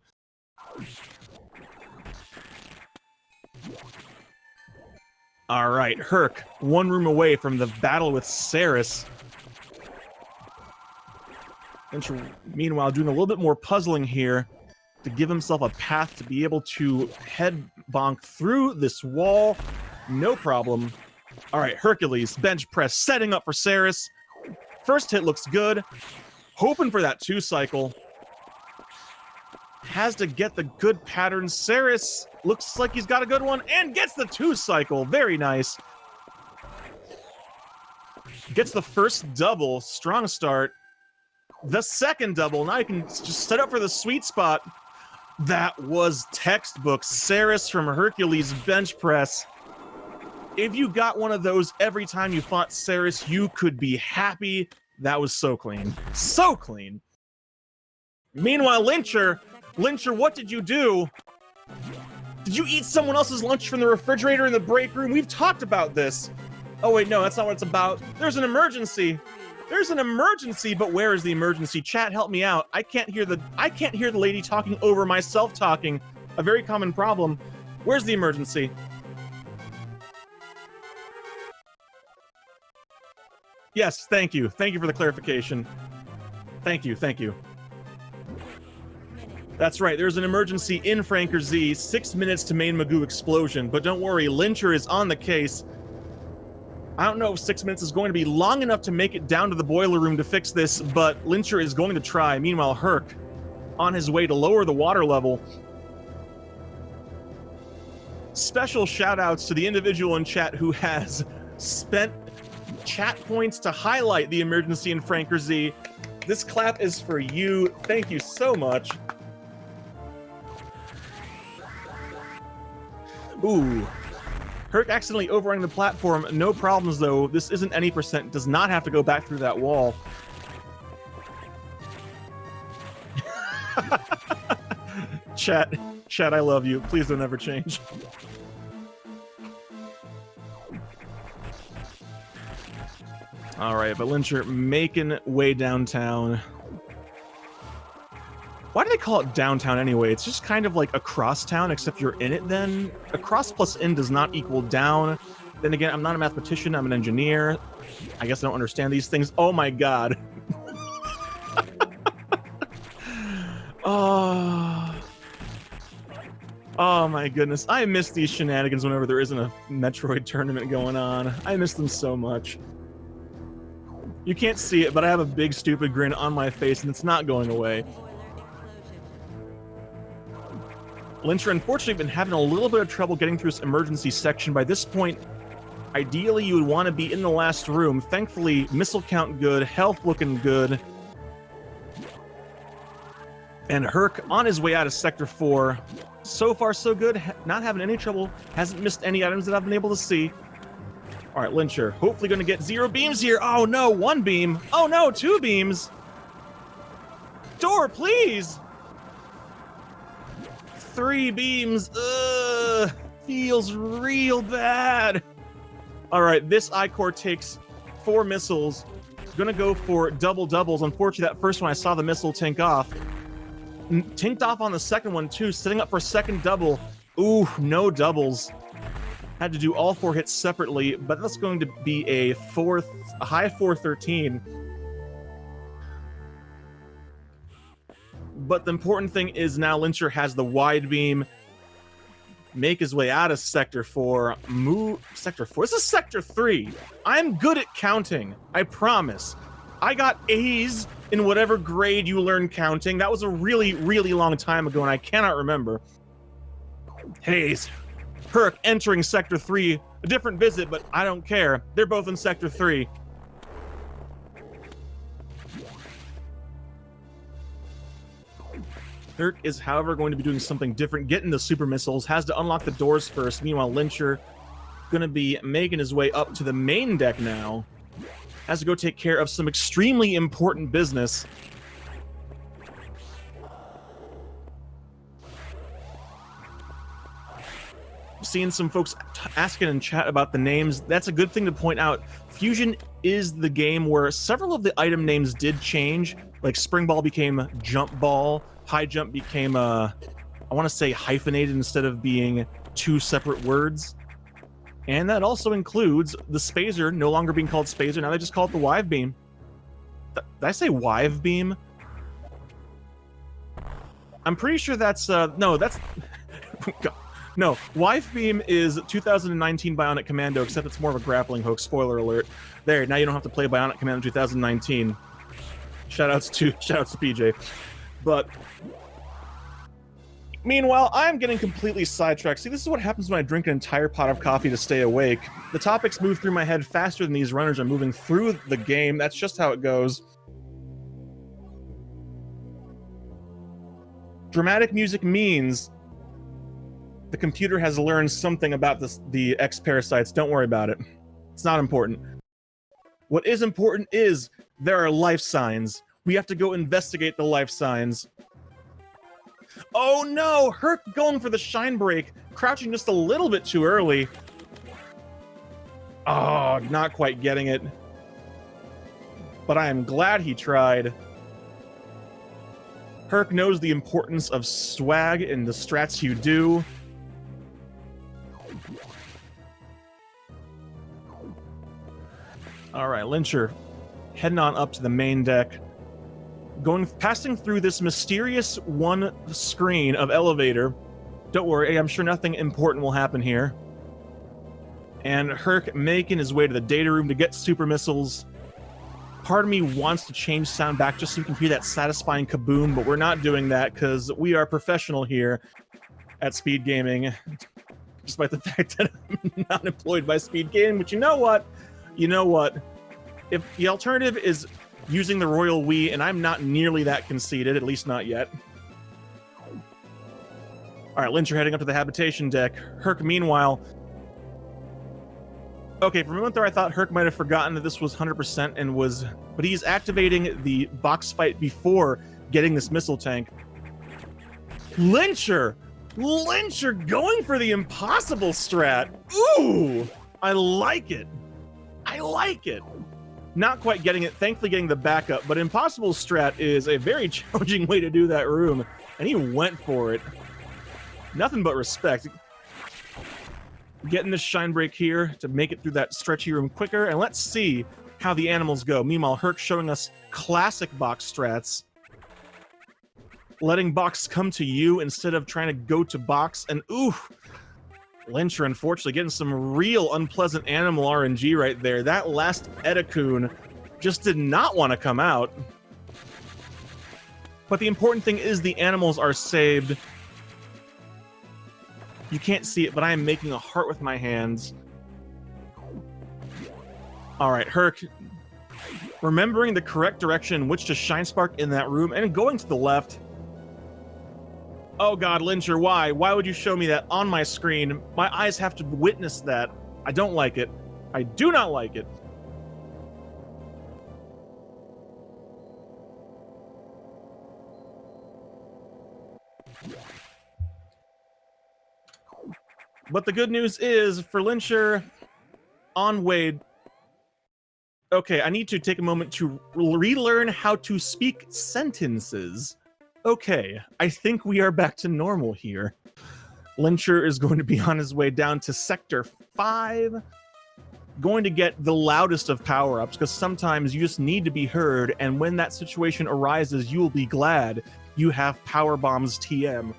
Alright, Herc, one room away from the battle with Ceres. Lincher, meanwhile, doing a little bit more puzzling here to give himself a path to be able to head bonk through this wall. No problem. Alright, Hercules, bench press, setting up for Ceres. First hit looks good. Hoping for that 2-cycle. Has to get the good pattern. Ceres looks like he's got a good one and gets the 2-cycle. Very nice. Gets the first double, strong start. The second double, now you can just set up for the sweet spot. That was textbook Ceres from Herculesbenchpress. If you got one of those every time you fought Ceres, you could be happy. That was so clean. So clean. Meanwhile, Lincher, what did you do? Did you eat someone else's lunch from the refrigerator in the break room? We've talked about this. Oh wait, no, that's not what it's about. There's an emergency. There's an emergency, but where is the emergency? Chat, help me out. I can't hear the lady talking over myself talking. A very common problem. Where's the emergency? Yes, thank you. Thank you for the clarification. Thank you, thank you. That's right, there's an emergency in Franker Z, 6 minutes to main Magoo explosion, but don't worry, Lincher is on the case. I don't know if 6 minutes is going to be long enough to make it down to the boiler room to fix this, but Lincher is going to try. Meanwhile, Herc, on his way to lower the water level. Special shout-outs to the individual in chat who has spent chat points to highlight the emergency in Franker Z. This clap is for you. Thank you so much. Ooh. Herc accidentally overrunning the platform. No problems, though. This isn't any percent. Does not have to go back through that wall. Chat, I love you. Please don't ever change. All right, but Lincher making way downtown. Why do they call it downtown anyway? It's just kind of like across town, except you're in it then. Across plus in does not equal down. Then again, I'm not a mathematician, I'm an engineer. I guess I don't understand these things. Oh my god. Oh my goodness. I miss these shenanigans whenever there isn't a Metroid tournament going on. I miss them so much. You can't see it, but I have a big stupid grin on my face and it's not going away. Lincher, unfortunately, been having a little bit of trouble getting through this emergency section. By this point, ideally, you would want to be in the last room. Thankfully, missile count good, health looking good. And Herc on his way out of Sector 4. So far, so good. Not having any trouble. Hasn't missed any items that I've been able to see. All right, Lincher, hopefully going to get 0 beams here. Oh, no, 1 beam. Oh, no, 2 beams. Door, please. 3 beams. Ugh, feels real bad. All right, this I-Core takes 4 missiles. Gonna go for double doubles. Unfortunately, that first one I saw the missile tink off. Tinked off on the second one too, setting up for second double. Ooh, no doubles. Had to do all 4 hits separately, but that's going to be a high 413. But the important thing is now Lincher has the wide beam. Make his way out of Sector 4. Move Sector 4. This is Sector 3. I'm good at counting. I promise. I got A's in whatever grade you learn counting. That was a really, really long time ago, and I cannot remember. Hayes. Herc entering Sector 3. A different visit, but I don't care. They're both in Sector 3. Herc is, however, going to be doing something different, getting the super missiles, has to unlock the doors first. Meanwhile, Lincher going to be making his way up to the main deck now. Has to go take care of some extremely important business. Seeing some folks asking in chat about the names. That's a good thing to point out. Fusion is the game where several of the item names did change. Like Spring Ball became Jump Ball. High Jump became, I want to say hyphenated instead of being 2 separate words. And that also includes the Spazer no longer being called Spazer. Now they just call it the Wive Beam. Did I say Wive Beam? I'm pretty sure that's, no, that's... No, Wife Beam is 2019 Bionic Commando, except it's more of a grappling hook. Spoiler alert. There, now you don't have to play Bionic Commando 2019. Shoutouts to PJ. But Meanwhile, I'm getting completely sidetracked. See, this is what happens when I drink an entire pot of coffee to stay awake. The topics move through my head faster than these runners are moving through the game. That's just how it goes. Dramatic music means the computer has learned something about the X-parasites. Don't worry about it. It's not important. What is important is there are life signs. We have to go investigate the life signs. Oh no! Herc going for the shine break, crouching just a little bit too early. Oh, not quite getting it. But I am glad he tried. Herc knows the importance of swag and the strats you do. Alright, Lincher heading on up to the main deck. Passing through this mysterious one screen of elevator. Don't worry, I'm sure nothing important will happen here. And Herc making his way to the data room to get super missiles. Part of me wants to change sound back just so you can hear that satisfying kaboom, but we're not doing that because we are professional here at SpeedGaming. Despite the fact that I'm not employed by SpeedGaming, but you know what? You know what? If the alternative is using the Royal We, and I'm not nearly that conceited, at least not yet. Alright, Lincher heading up to the habitation deck. Herc, meanwhile... Okay, for a moment there I thought Herc might have forgotten that this was 100% and was... But he's activating the box fight before getting this missile tank. Lincher! Lincher going for the impossible strat! Ooh! I like it! I like it! Not quite getting it, thankfully getting the backup, but impossible strat is a very challenging way to do that room, and he went for it. Nothing but respect. Getting this shine break here to make it through that stretchy room quicker, and let's see how the animals go. Meanwhile, Herc showing us classic box strats. Letting box come to you instead of trying to go to box, and oof! Lincher, unfortunately, getting some real unpleasant animal RNG right there. That last Edakun just did not want to come out. But the important thing is the animals are saved. You can't see it, but I am making a heart with my hands. Alright, Herc. Remembering the correct direction in which to shine spark in that room and going to the left. Oh god, Lincher, why? Why would you show me that on my screen? My eyes have to witness that. I don't like it. I do not like it. But the good news is, for Lincher, on Wade... Okay, I need to take a moment to relearn how to speak sentences. Okay, I think we are back to normal here. Lincher is going to be on his way down to Sector 5. Going to get the loudest of power-ups, because sometimes you just need to be heard, and when that situation arises, you will be glad you have Power Bombs TM.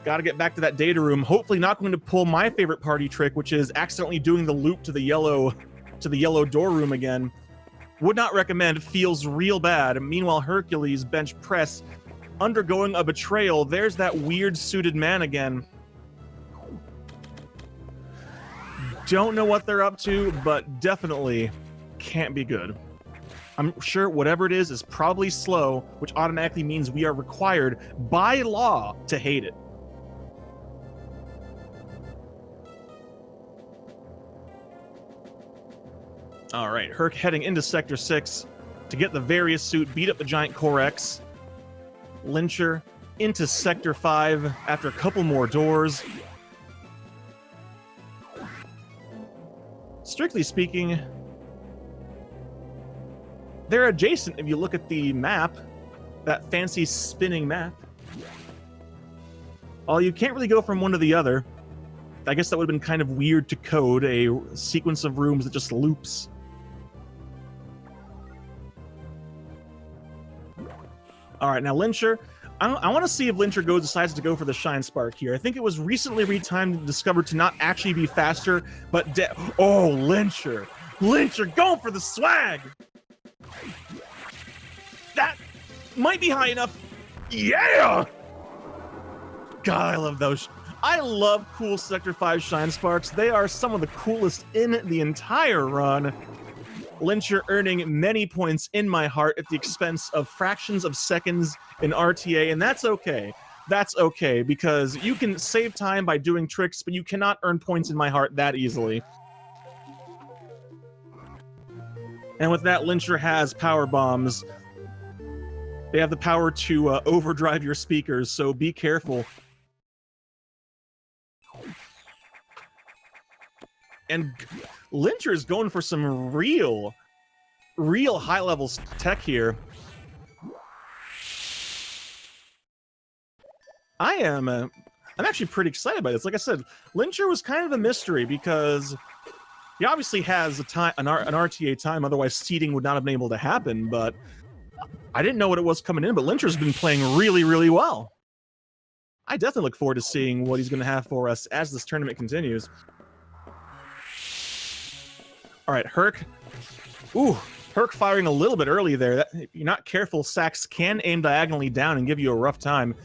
Gotta get back to that data room. Hopefully not going to pull my favorite party trick, which is accidentally doing the loop to the yellow door room again. Would not recommend, feels real bad. Meanwhile, Herculesbenchpress undergoing a betrayal. There's that weird suited man again. Don't know what they're up to, but definitely can't be good. I'm sure whatever it is probably slow, which automatically means we are required by law to hate it. All right, Herc heading into Sector 6 to get the various suit, beat up the giant Corex. Lincher into Sector 5 after a couple more doors. Strictly speaking, they're adjacent if you look at the map, that fancy spinning map. Well, you can't really go from one to the other. I guess that would have been kind of weird to code a sequence of rooms that just loops. All right, now Lincher. I want to see if Lincher decides to go for the Shine Spark here. I think it was recently retimed and discovered to not actually be faster, but oh, Lincher. Lincher going for the swag! That might be high enough. Yeah! God, I love those. I love cool Sector 5 Shine Sparks. They are some of the coolest in the entire run. Lincher earning many points in my heart at the expense of fractions of seconds in RTA, and that's okay. That's okay, because you can save time by doing tricks, but you cannot earn points in my heart that easily. And with that, Lincher has power bombs. They have the power to overdrive your speakers, so be careful. And Lincher is going for some real high-level tech here. I'm actually pretty excited by this. Like I said, Lincher was kind of a mystery because he obviously has an RTA time, otherwise seeding would not have been able to happen, but I didn't know what it was coming in, but Lincher's been playing really, really well. I definitely look forward to seeing what he's going to have for us as this tournament continues. All right, Herc. Ooh, Herc firing a little bit early there. If you're not careful, sacks can aim diagonally down and give you a rough time.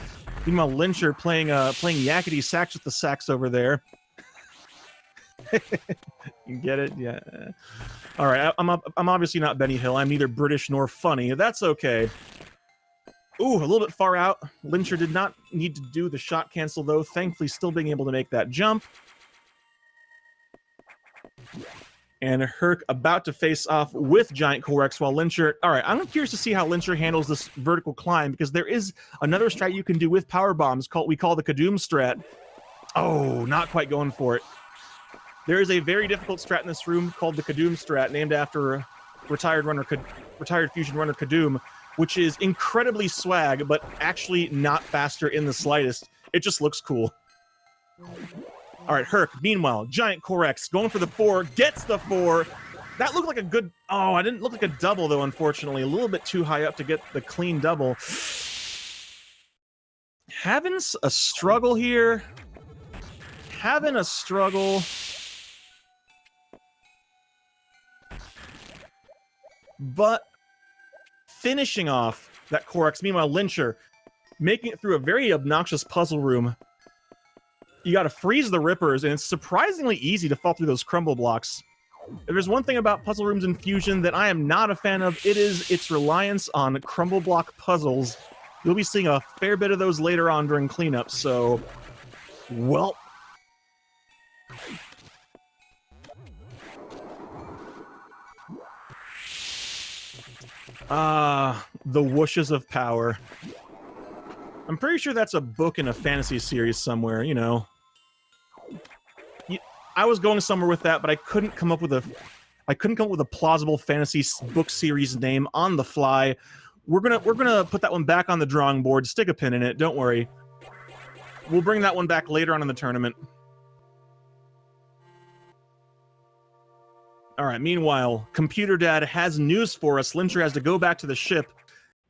Meanwhile, Lincher playing yakety sacks with the sacks over there. You get it? Yeah. All right, I'm obviously not Benny Hill. I'm neither British nor funny. That's okay. Ooh, a little bit far out. Lincher did not need to do the shot cancel, though. Thankfully, still being able to make that jump. And Herc about to face off with Giant Corex while Lincher... All right, I'm curious to see how Lincher handles this vertical climb, because there is another strat you can do with power bombs we call the Kadoom strat. Oh, not quite going for it. There is a very difficult strat in this room called the Kadoom strat, named after retired Fusion runner Kadoom, which is incredibly swag, but actually not faster in the slightest. It just looks cool. All right, Herc, meanwhile, Giant Corex going for the 4, gets the 4. That looked like a good... Oh, I didn't look like a double, though, unfortunately. A little bit too high up to get the clean double. Having a struggle here. Having a struggle. But finishing off that Corex. Meanwhile, Lincher making it through a very obnoxious puzzle room. You gotta freeze the rippers, and it's surprisingly easy to fall through those crumble blocks. If there's one thing about puzzle rooms in Fusion that I am not a fan of, it is its reliance on crumble block puzzles. You'll be seeing a fair bit of those later on during cleanup, so... Well... the whooshes of power. I'm pretty sure that's a book in a fantasy series somewhere, you know. I was going somewhere with that, but I couldn't come up with a plausible fantasy book series name on the fly. We're gonna put that one back on the drawing board, stick a pin in it, don't worry. We'll bring that one back later on in the tournament. All right, meanwhile, Computer Dad has news for us. Lincher has to go back to the ship,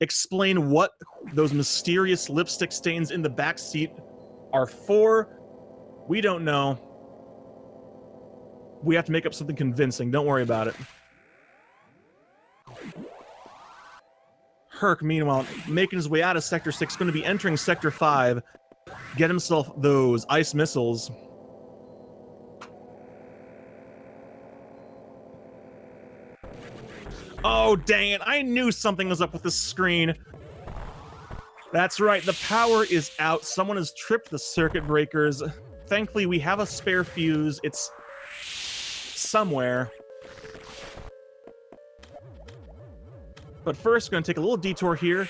explain what those mysterious lipstick stains in the back seat are for. We don't know. We have to make up something convincing. Don't worry about it. Herc, meanwhile, making his way out of Sector 6, going to be entering Sector 5. Get himself those ice missiles. Oh, dang it. I knew something was up with this screen. That's right. The power is out. Someone has tripped the circuit breakers. Thankfully, we have a spare fuse. It's somewhere. But first, going to take a little detour here.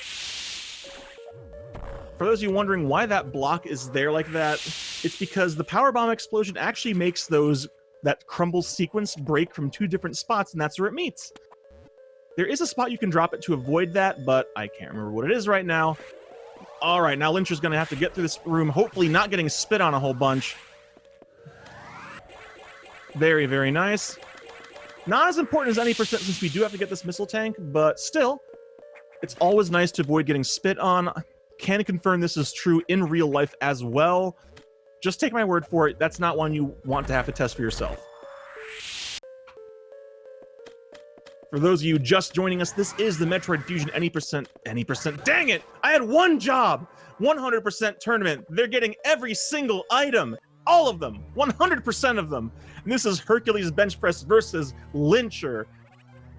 For those of you wondering why that block is there like that, it's because the power bomb explosion actually makes that crumble sequence break from 2 different spots, and that's where it meets. There is a spot you can drop it to avoid that, but I can't remember what it is right now. All right, now Lincher's going to have to get through this room, hopefully not getting spit on a whole bunch. Very, very nice. Not as important as any percent since we do have to get this missile tank, but still, it's always nice to avoid getting spit on. Can confirm this is true in real life as well. Just take my word for it. That's not one you want to have to test for yourself. For those of you just joining us, this is the Metroid Fusion any percent, dang it! I had one job! 100% tournament. They're getting every single item. All of them. 100% of them. And this is Herculesbenchpress versus Lincher.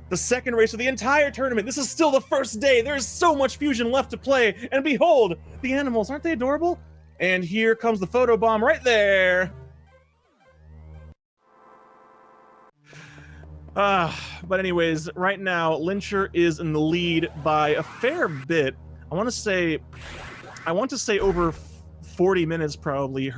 The second race of the entire tournament. This is still the first day. There's so much Fusion left to play. And behold, the animals. Aren't they adorable? And here comes the photo bomb right there. But anyways, right now, Lincher is in the lead by a fair bit. I want to say over 40 minutes probably.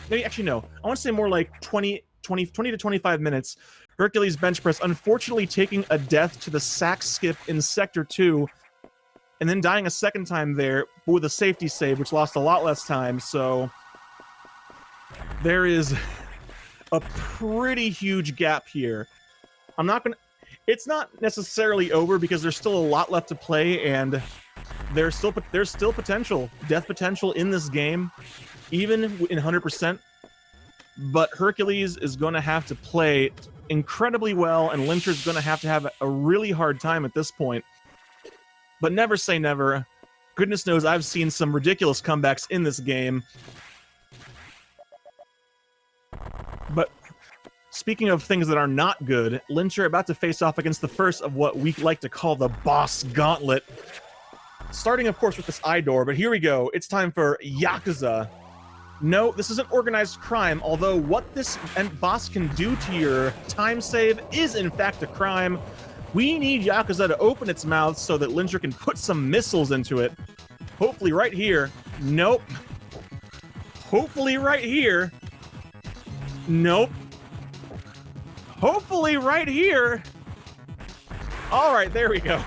Maybe actually no. I want to say more like 20 to 25 minutes. Herculesbenchpress unfortunately taking a death to the sack skip in Sector 2, and then dying a second time there, but with a safety save, which lost a lot less time, so there is a pretty huge gap here. It's not necessarily over because there's still a lot left to play, and there's still potential, death potential in this game, even in 100%. But Hercules is going to have to play incredibly well, and Lincher's going to have a really hard time at this point. But never say never. Goodness knows I've seen some ridiculous comebacks in this game. But speaking of things that are not good, Lincher about to face off against the first of what we like to call the boss gauntlet. Starting, of course, with this eye door, but here we go. It's time for Yakuza. No, this isn't organized crime, although what this boss can do to your time save is, in fact, a crime. We need Yakuza to open its mouth so that Lincher can put some missiles into it. Hopefully right here. Nope. Hopefully right here. Nope. Hopefully right here. All right, there we go.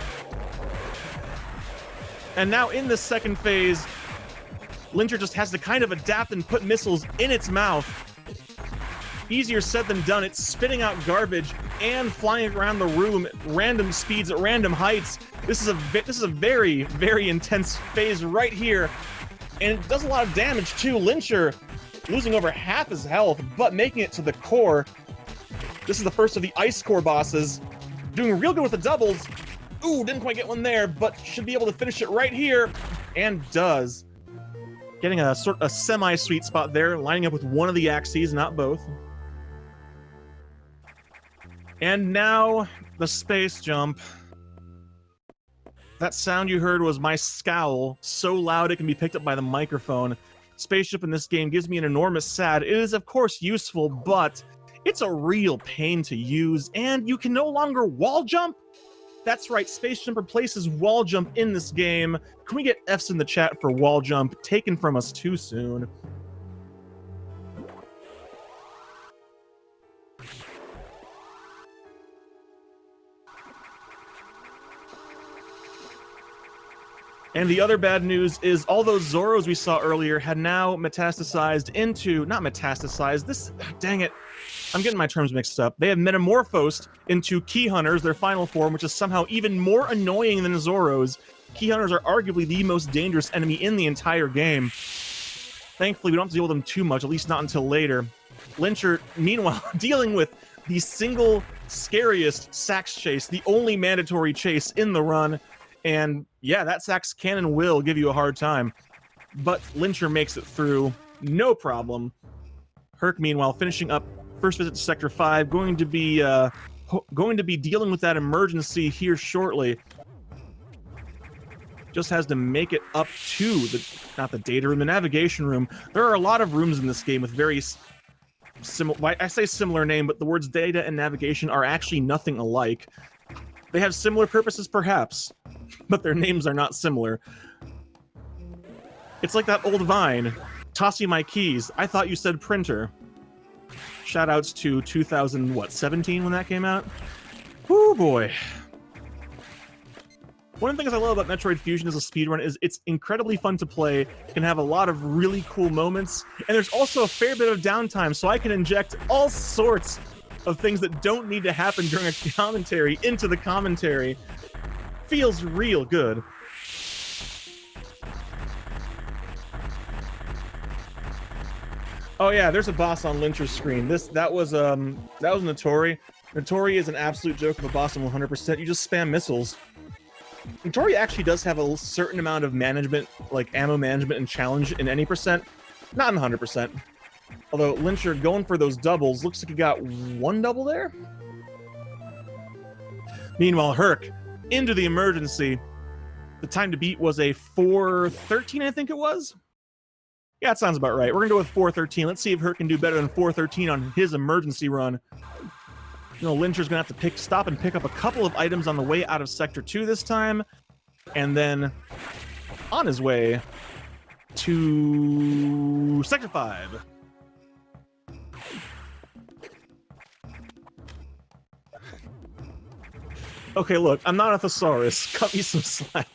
And now in this second phase, Lincher just has to kind of adapt and put missiles in its mouth. Easier said than done. It's spitting out garbage and flying around the room at random speeds, at random heights. This is a very, very intense phase right here. And it does a lot of damage too. Lincher losing over half his health, but making it to the core. This is the first of the Ice Core bosses. Doing real good with the doubles. Ooh, didn't quite get one there, but should be able to finish it right here. And does. Getting a semi-sweet spot there, lining up with one of the axes, not both. And now, the space jump. That sound you heard was my scowl, so loud it can be picked up by the microphone. Spaceship in this game gives me an enormous sad. It is, of course, useful, but it's a real pain to use, and you can no longer wall jump. That's right, Space Jump replaces wall jump in this game. Can we get Fs in the chat for wall jump? Taken from us too soon. And the other bad news is all those Zoros we saw earlier had now metastasized into... Not metastasized, this... Dang it. I'm getting my terms mixed up. They have metamorphosed into Key Hunters, their final form, which is somehow even more annoying than Zoros. Key Hunters are arguably the most dangerous enemy in the entire game. Thankfully, we don't have to deal with them too much, at least not until later. Lincher, meanwhile, dealing with the single scariest Sax chase, the only mandatory chase in the run. And yeah, that Sax can and will give you a hard time. But Lincher makes it through, no problem. Herc, meanwhile, finishing up first visit to Sector 5, going to be dealing with that emergency here shortly. Just has to make it up to not the data room, the navigation room. There are a lot of rooms in this game with very similar, I say similar name, but the words data and navigation are actually nothing alike. They have similar purposes, perhaps, but their names are not similar. It's like that old Vine. Toss you my keys. I thought you said printer. Shoutouts to 2017 when that came out. Whoo boy. One of the things I love about Metroid Fusion as a speedrun is it's incredibly fun to play, can have a lot of really cool moments, and there's also a fair bit of downtime, so I can inject all sorts of things that don't need to happen during a commentary into the commentary. Feels real good. Oh yeah, there's a boss on Lincher's screen. That was Notori. Notori is an absolute joke of a boss on 100%. You just spam missiles. Notori actually does have a certain amount of management, like ammo management and challenge in any percent, not in 100%. Although Lincher going for those doubles, looks like he got one double there. Meanwhile, Herc into the emergency. The time to beat was a 4:13, I think it was. Yeah, that sounds about right. We're gonna go with 4:13. Let's see if Herc can do better than 4:13 on his emergency run. You know, Lincher's gonna have to stop and pick up a couple of items on the way out of Sector 2 this time, and then on his way to Sector 5. Okay, look, I'm not a thesaurus. Cut me some slack.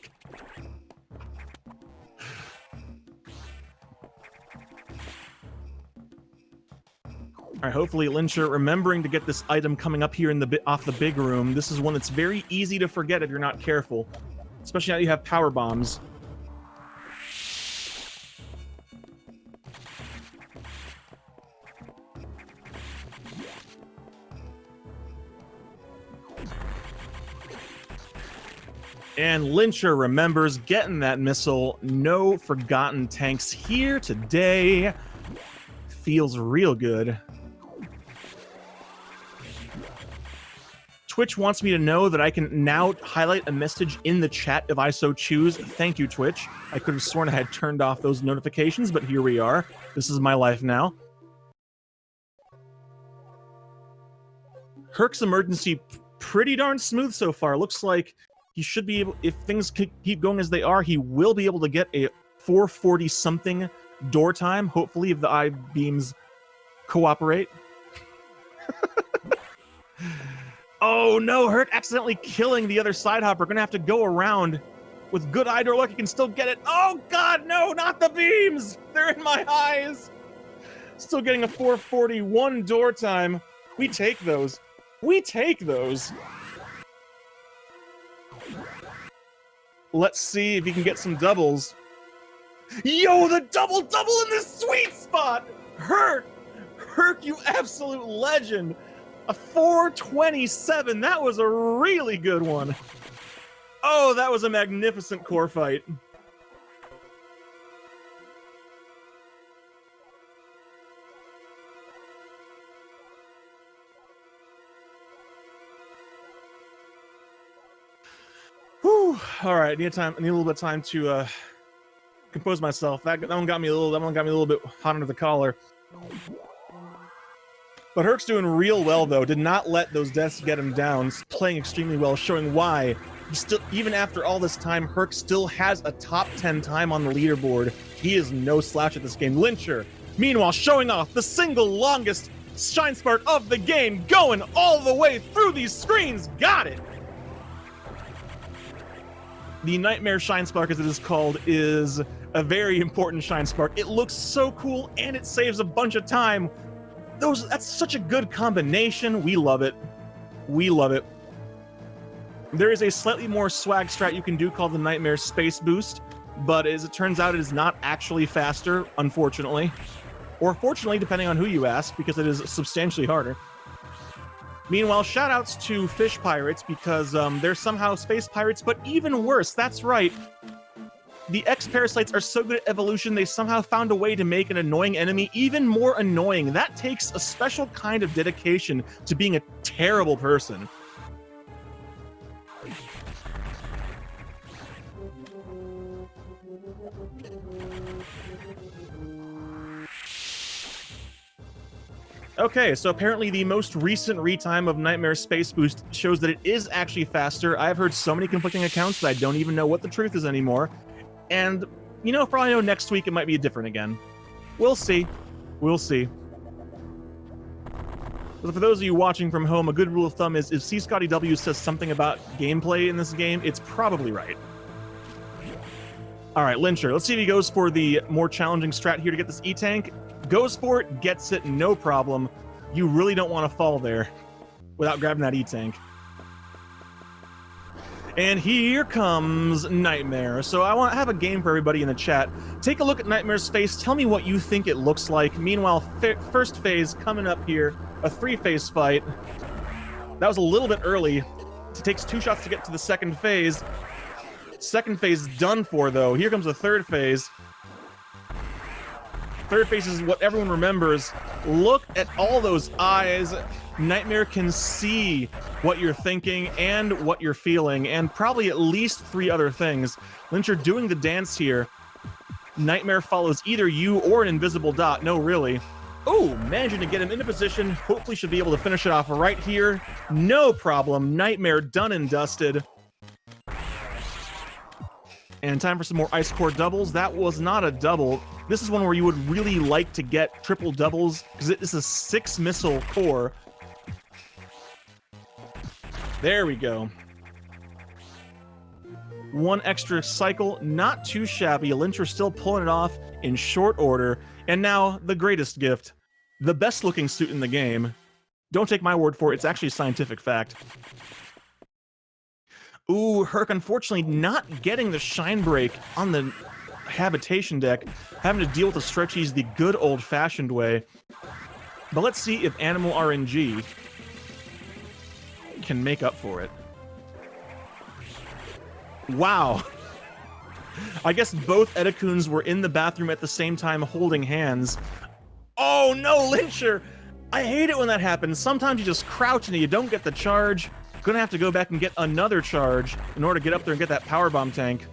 All right, hopefully Lincher remembering to get this item coming up here in off the big room. This is one that's very easy to forget if you're not careful, especially now you have power bombs. And Lincher remembers getting that missile. No forgotten tanks here today. Feels real good. Twitch wants me to know that I can now highlight a message in the chat if I so choose. Thank you, Twitch. I could have sworn I had turned off those notifications, but here we are. This is my life now. Herc's emergency pretty darn smooth so far. Looks like he should be able, if things keep going as they are, he will be able to get a 440 something door time, hopefully, if the I-beams cooperate. Oh no, Herc accidentally killing the other side hopper. Gonna have to go around. With good eye door luck, he can still get it. Oh god, no, not the beams! They're in my eyes! Still getting a 441 door time. We take those. We take those. Let's see if he can get some doubles. Yo, the double in this sweet spot! Herc, you absolute legend! A 427, that was a really good one. Oh, that was a magnificent core fight. Whew. All right, I need a little bit of time to compose myself. That one got me a little bit hot under the collar. But Herc's doing real well, though. Did not let those deaths get him down. Playing extremely well, showing why. Still, even after all this time, Herc still has a top 10 time on the leaderboard. He is no slouch at this game. Lincher, meanwhile, showing off the single longest shine spark of the game, going all the way through these screens. Got it! The Nightmare Shine Spark, as it is called, is a very important shine spark. It looks so cool, and it saves a bunch of time. That's such a good combination. We love it. We love it. There is a slightly more swag strat you can do called the Nightmare Space Boost, but as it turns out, it is not actually faster, unfortunately. Or fortunately, depending on who you ask, because it is substantially harder. Meanwhile, shoutouts to fish pirates, because they're somehow space pirates, but even worse, that's right. The X-Parasites are so good at evolution, they somehow found a way to make an annoying enemy even more annoying. That takes a special kind of dedication to being a terrible person. Okay, so apparently the most recent retime of Nightmare Space Boost shows that it is actually faster. I've heard so many conflicting accounts that I don't even know what the truth is anymore. And, you know, for all I know, next week it might be different again. We'll see. We'll see. But for those of you watching from home, a good rule of thumb is if C. Scotty W says something about gameplay in this game, it's probably right. All right, Lincher. Let's see if he goes for the more challenging strat here to get this E-Tank. Goes for it, gets it, no problem. You really don't want to fall there without grabbing that E-Tank. And here comes Nightmare. So I want to have a game for everybody in the chat. Take a look at Nightmare's face. Tell me what you think it looks like. Meanwhile, first phase coming up here. A 3-phase fight. That was a little bit early. It takes 2 shots to get to the second phase. Second phase done for, though. Here comes the third phase. Third phase is what everyone remembers. Look at all those eyes. Nightmare can see what you're thinking and what you're feeling, and probably at least 3 other things. Lincher doing the dance here. Nightmare follows either you or an invisible dot. No, really. Oh, managing to get him into position. Hopefully should be able to finish it off right here. No problem. Nightmare done and dusted. And time for some more ice core doubles. That was not a double. This is one where you would really like to get triple doubles because it is a 6 missile core. There we go. 1 extra cycle, not too shabby. Lincher still pulling it off in short order. And now, the greatest gift. The best looking suit in the game. Don't take my word for it, it's actually a scientific fact. Ooh, Herc unfortunately not getting the shine break on the habitation deck. Having to deal with the stretchies the good old-fashioned way. But let's see if Animal RNG can make up for it. Wow. I guess both Edakuns were in the bathroom at the same time holding hands. Oh no, Lincher! I hate it when that happens. Sometimes you just crouch and you don't get the charge. Gonna have to go back and get another charge in order to get up there and get that powerbomb tank.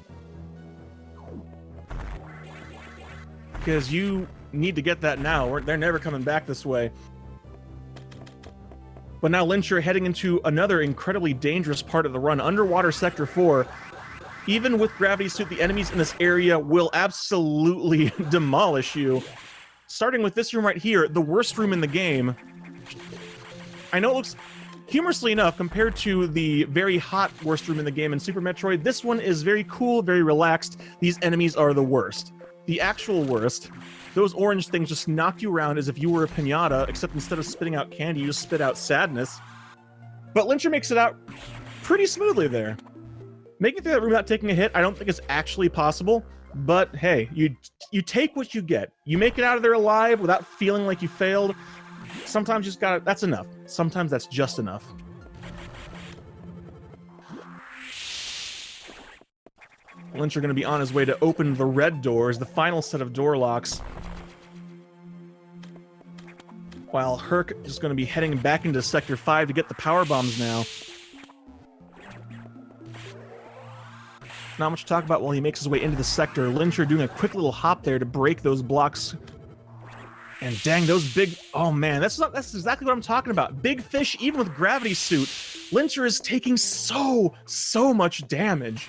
Because you need to get that now. They're never coming back this way. But now Lincher heading into another incredibly dangerous part of the run. Underwater Sector 4. Even with Gravity Suit, the enemies in this area will absolutely demolish you. Starting with this room right here, the worst room in the game. I know it looks, humorously enough, compared to the very hot worst room in the game in Super Metroid, this one is very cool, very relaxed. These enemies are the worst. The actual worst. Those orange things just knock you around as if you were a piñata, except instead of spitting out candy, you just spit out sadness. But Lincher makes it out pretty smoothly there. Making it through that room without taking a hit, I don't think is actually possible. But hey, you take what you get. You make it out of there alive without feeling like you failed. Sometimes you just gotta, that's enough. Sometimes that's just enough. Lincher gonna be on his way to open the red doors, the final set of door locks. While Herc is gonna be heading back into Sector 5 to get the power bombs now. Not much to talk about while he makes his way into the sector. Lincher doing a quick little hop there to break those blocks. And dang, those big... Oh man, that's exactly what I'm talking about. Big fish, even with Gravity Suit. Lincher is taking so much damage.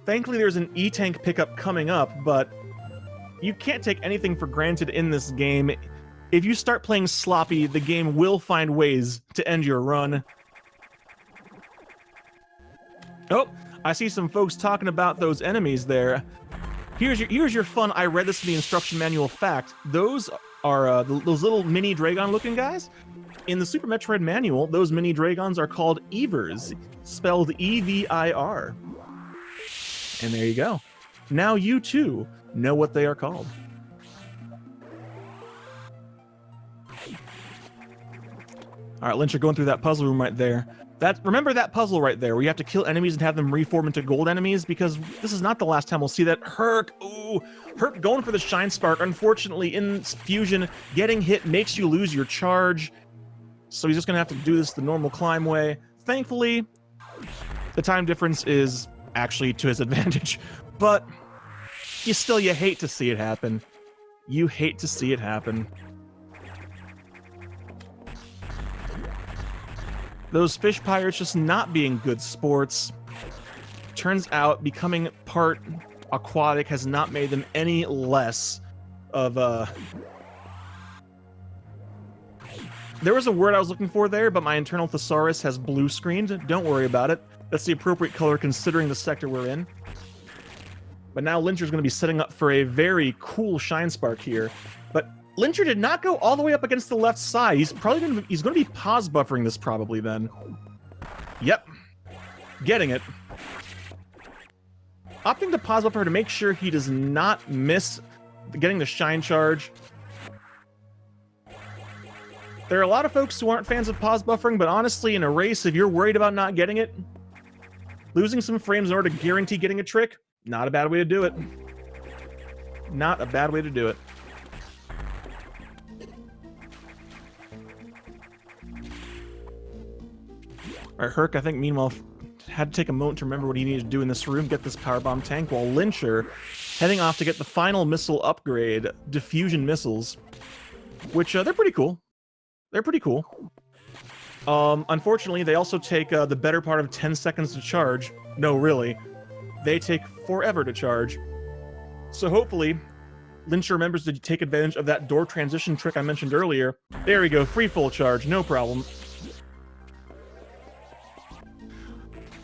Thankfully, there's an E-Tank pickup coming up, but you can't take anything for granted in this game. If you start playing sloppy, the game will find ways to end your run. Oh, I see some folks talking about those enemies there. Here's your fun, I read this in the instruction manual fact. Those are those little mini Dragon-looking guys. In the Super Metroid manual, those mini Dragons are called Evers, spelled E-V-I-R. And there you go. Now you, too, know what they are called. All right, Lincher going through that puzzle room right there. Remember that puzzle right there, where you have to kill enemies and have them reform into gold enemies? Because this is not the last time we'll see that. Herc, ooh, Herc going for the Shine Spark. Unfortunately, in Fusion, getting hit makes you lose your charge. So he's just going to have to do this the normal climb way. Thankfully, the time difference is actually to his advantage. But you hate to see it happen. You hate to see it happen. Those fish pirates just not being good sports. Turns out becoming part aquatic has not made them any less of a... There was a word I was looking for there, but my internal thesaurus has blue screened. Don't worry about it. That's the appropriate color considering the sector we're in. But now Lincher's going to be setting up for a very cool Shine Spark here. But Lincher did not go all the way up against the left side. He's going to be pause buffering this probably then. Yep. Getting it. Opting to pause buffer to make sure he does not miss getting the shine charge. There are a lot of folks who aren't fans of pause buffering, but honestly, in a race, if you're worried about not getting it, losing some frames in order to guarantee getting a trick, not a bad way to do it. Not a bad way to do it. Alright, Herc, I think, meanwhile, had to take a moment to remember what he needed to do in this room, get this powerbomb tank, while Lincher heading off to get the final missile upgrade, diffusion missiles, which, they're pretty cool. They're pretty cool. Unfortunately, they also take the better part of 10 seconds to charge. No, really. They take forever to charge. So hopefully, Lincher remembers to take advantage of that door transition trick I mentioned earlier. There we go, free full charge, no problem.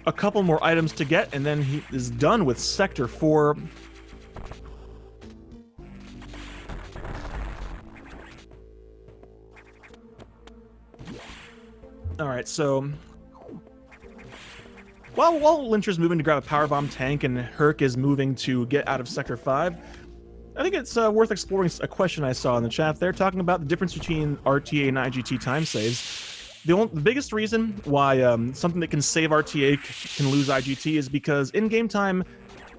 A couple more items to get, and then he is done with Sector 4. Alright, so while Lincher's moving to grab a powerbomb tank and Herc is moving to get out of Sector 5, I think it's worth exploring a question I saw in the chat there, talking about the difference between RTA and IGT time saves. The biggest reason why something that can save RTA can lose IGT is because in-game time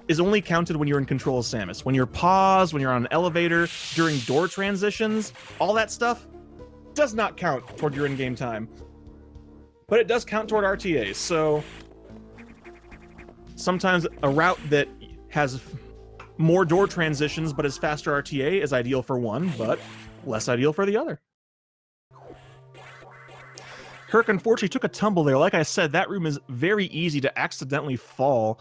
is only counted when you're in control of Samus. When you're paused, when you're on an elevator, during door transitions, all that stuff does not count toward your in-game time. But it does count toward RTA, so sometimes a route that has more door transitions but is faster RTA is ideal for one, but less ideal for the other. Herc unfortunately took a tumble there. Like I said, that room is very easy to accidentally fall.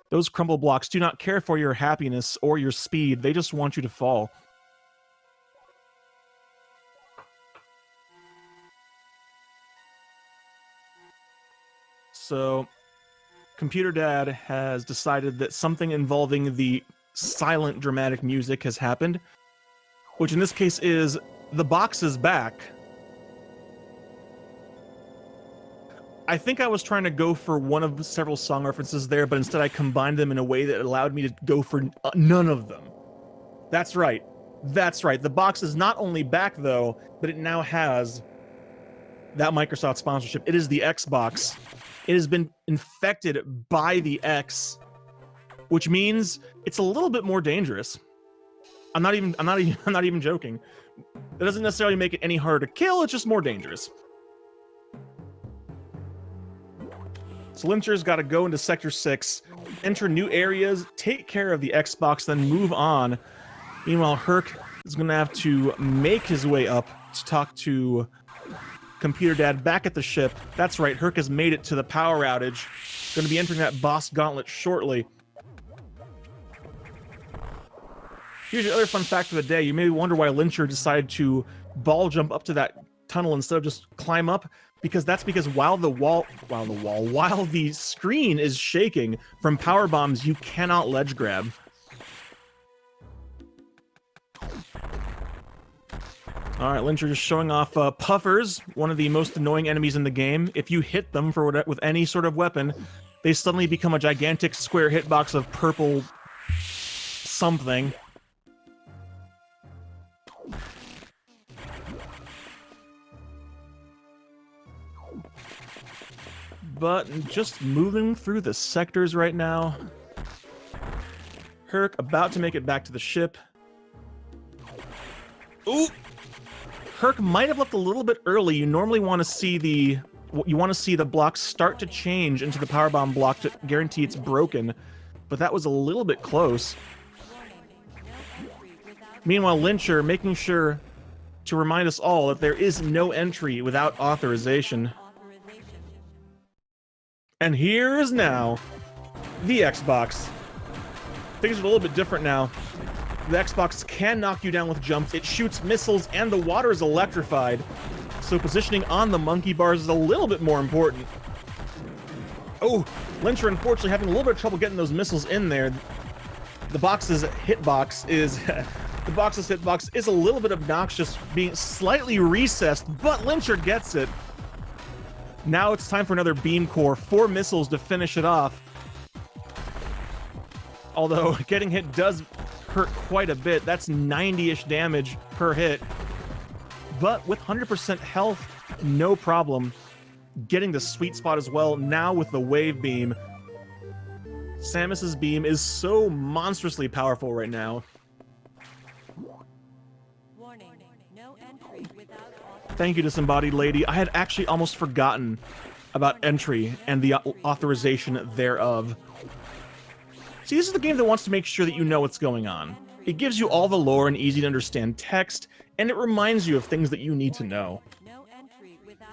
Those crumble blocks do not care for your happiness or your speed. They just want you to fall. So, Computer Dad has decided that something involving the silent dramatic music has happened, which in this case is the box is back. I think I was trying to go for one of several song references there, but instead I combined them in a way that allowed me to go for none of them. That's right. That's right. The box is not only back, though, but it now has that Microsoft sponsorship. It is the Xbox. It has been infected by the X, which means it's a little bit more dangerous. I'm not even joking. That doesn't necessarily make it any harder to kill, it's just more dangerous. So Lincher's got to go into Sector 6, enter new areas, take care of the Xbox, then move on. Meanwhile, Herc is going to have to make his way up to talk to Computer Dad back at the ship. That's right, Herc has made it to the power outage. Going to be entering that boss gauntlet shortly. Here's your other fun fact of the day. You may wonder why Lincher decided to ball jump up to that tunnel instead of just climb up. Because while the screen is shaking from power bombs, you cannot ledge grab. All right, Lincher just showing off puffers, one of the most annoying enemies in the game. If you hit them with any sort of weapon, they suddenly become a gigantic square hitbox of purple something. But just moving through the sectors right now. Herc about to make it back to the ship. Ooh! Herc might have left a little bit early. You normally want to see the blocks start to change into the powerbomb block to guarantee it's broken, but that was a little bit close. Meanwhile, Lincher making sure to remind us all that there is no entry without authorization. And here is now the Xbox. Things are a little bit different now. The Xbox can knock you down with jumps. It shoots missiles, and the water is electrified. So positioning on the monkey bars is a little bit more important. Oh, Lincher unfortunately having a little bit of trouble getting those missiles in there. The box's hitbox is a little bit obnoxious, being slightly recessed, but Lincher gets it. Now it's time for another beam core. 4 missiles to finish it off. Although getting hit does hurt quite a bit. That's 90-ish damage per hit. But with 100% health, no problem. Getting the sweet spot as well. Now with the wave beam. Samus's beam is so monstrously powerful right now. Thank you, Disembodied Lady. I had actually almost forgotten about entry and the authorization thereof. See, this is the game that wants to make sure that you know what's going on. It gives you all the lore and easy-to-understand text, and it reminds you of things that you need to know.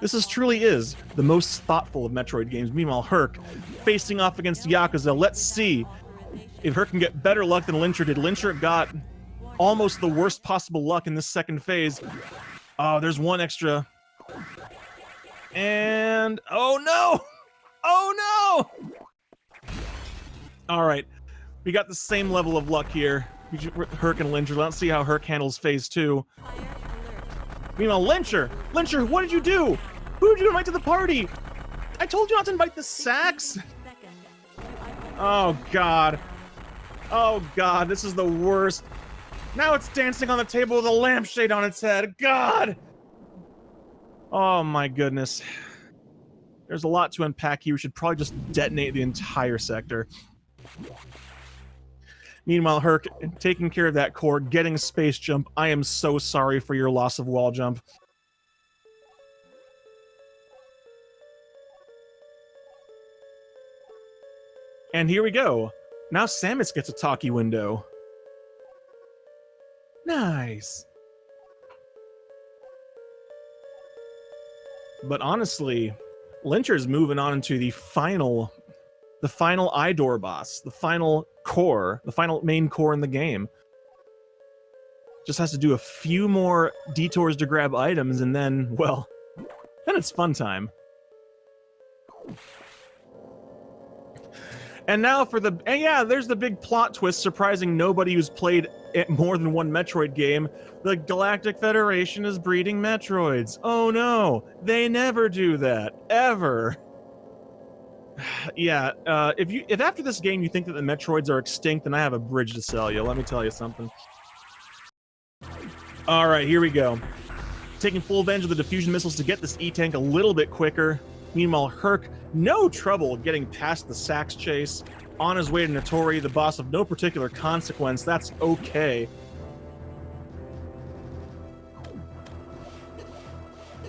This truly is the most thoughtful of Metroid games. Meanwhile, Herc, facing off against Yakuza. Let's see if Herc can get better luck than Lincher did. Lincher got almost the worst possible luck in this second phase. Oh, there's one extra. And... oh no! Oh no! Alright. We got the same level of luck here. Herc and Lincher. Let's see how Herc handles phase 2. Meanwhile, Lincher! Lincher, what did you do? Who did you invite to the party? I told you not to invite the Sax! Oh god. Oh god, this is the worst. Now it's dancing on the table with a lampshade on its head. God! Oh my goodness. There's a lot to unpack here. We should probably just detonate the entire sector. Meanwhile, Herc, taking care of that core, getting space jump. I am so sorry for your loss of wall jump. And here we go. Now Samus gets a talkie window. Nice. But honestly, Lincher's moving on into the final Idor boss, the final core, the final main core in the game. Just has to do a few more detours to grab items, and then, well, then it's fun time. And now for the... and yeah, there's the big plot twist surprising nobody who's played more than one Metroid game. The Galactic Federation is breeding Metroids. Oh no, they never do that. Ever. Yeah, if after this game you think that the Metroids are extinct, then I have a bridge to sell you. Let me tell you something. Alright, here we go. Taking full advantage of the diffusion missiles to get this E-Tank a little bit quicker. Meanwhile, Herc, no trouble getting past the Sax chase. On his way to Notori, the boss of no particular consequence. That's okay.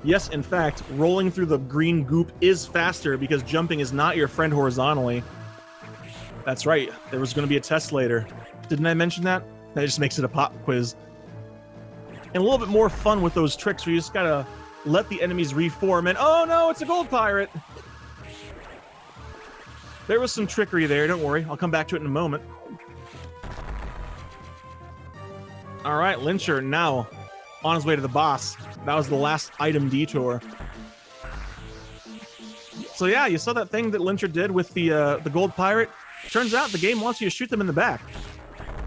Yes, in fact, rolling through the green goop is faster because jumping is not your friend horizontally. That's right, there was going to be a test later. Didn't I mention that? That just makes it a pop quiz. And a little bit more fun with those tricks where you just gotta let the enemies reform and oh no, it's a gold pirate! There was some trickery there, don't worry, I'll come back to it in a moment. Alright, Lincher now on his way to the boss. That was the last item detour. So yeah, you saw that thing that Lincher did with the gold pirate. Turns out the game wants you to shoot them in the back.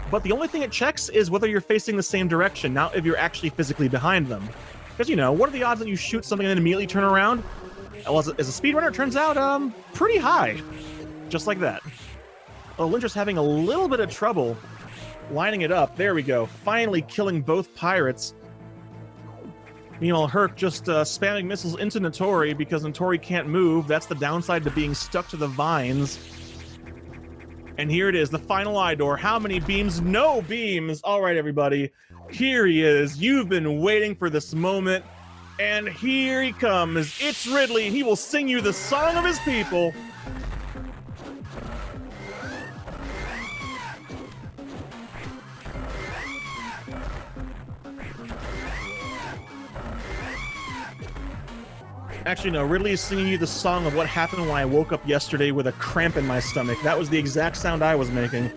But the only thing it checks is whether you're facing the same direction, not if you're actually physically behind them. Because, you know, what are the odds that you shoot something and then immediately turn around? Well, as a speedrunner, it turns out, pretty high. Just like that. Oh, Lincher's having a little bit of trouble lining it up. There we go. Finally killing both pirates. Meanwhile, Herc just spamming missiles into Notori because Notori can't move. That's the downside to being stuck to the vines. And here it is, the final Idor. How many beams? No beams! Alright, everybody. Here he is. You've been waiting for this moment. And here he comes. It's Ridley. He will sing you the song of his people. Actually, no, Ridley is singing you the song of what happened when I woke up yesterday with a cramp in my stomach. That was the exact sound I was making.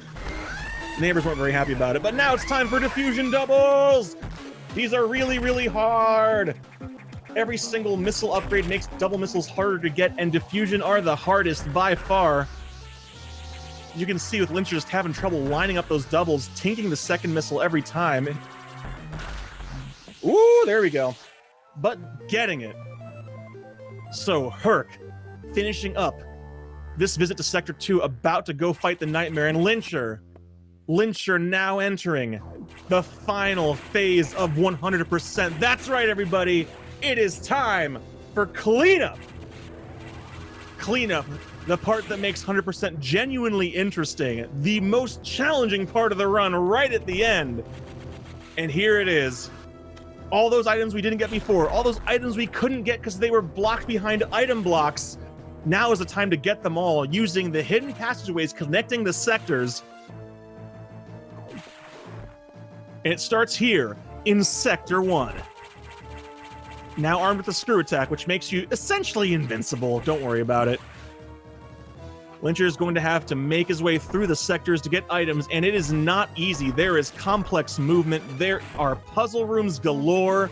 Neighbors weren't very happy about it, but now it's time for diffusion doubles! These are really, really hard! Every single missile upgrade makes double missiles harder to get, and diffusion are the hardest by far. You can see with Lincher just having trouble lining up those doubles, tinking the second missile every time. Ooh, there we go. But getting it. So Herc, finishing up this visit to Sector 2, about to go fight the Nightmare, and Lincher now entering the final phase of 100%. That's right, everybody. It is time for cleanup. Cleanup, the part that makes 100% genuinely interesting, the most challenging part of the run right at the end. And here it is. All those items we didn't get before, all those items we couldn't get because they were blocked behind item blocks. Now is the time to get them all using the hidden passageways connecting the sectors. And it starts here in Sector 1. Now armed with a screw attack, which makes you essentially invincible. Don't worry about it. Lincher is going to have to make his way through the sectors to get items, and it is not easy. There is complex movement. There are puzzle rooms galore.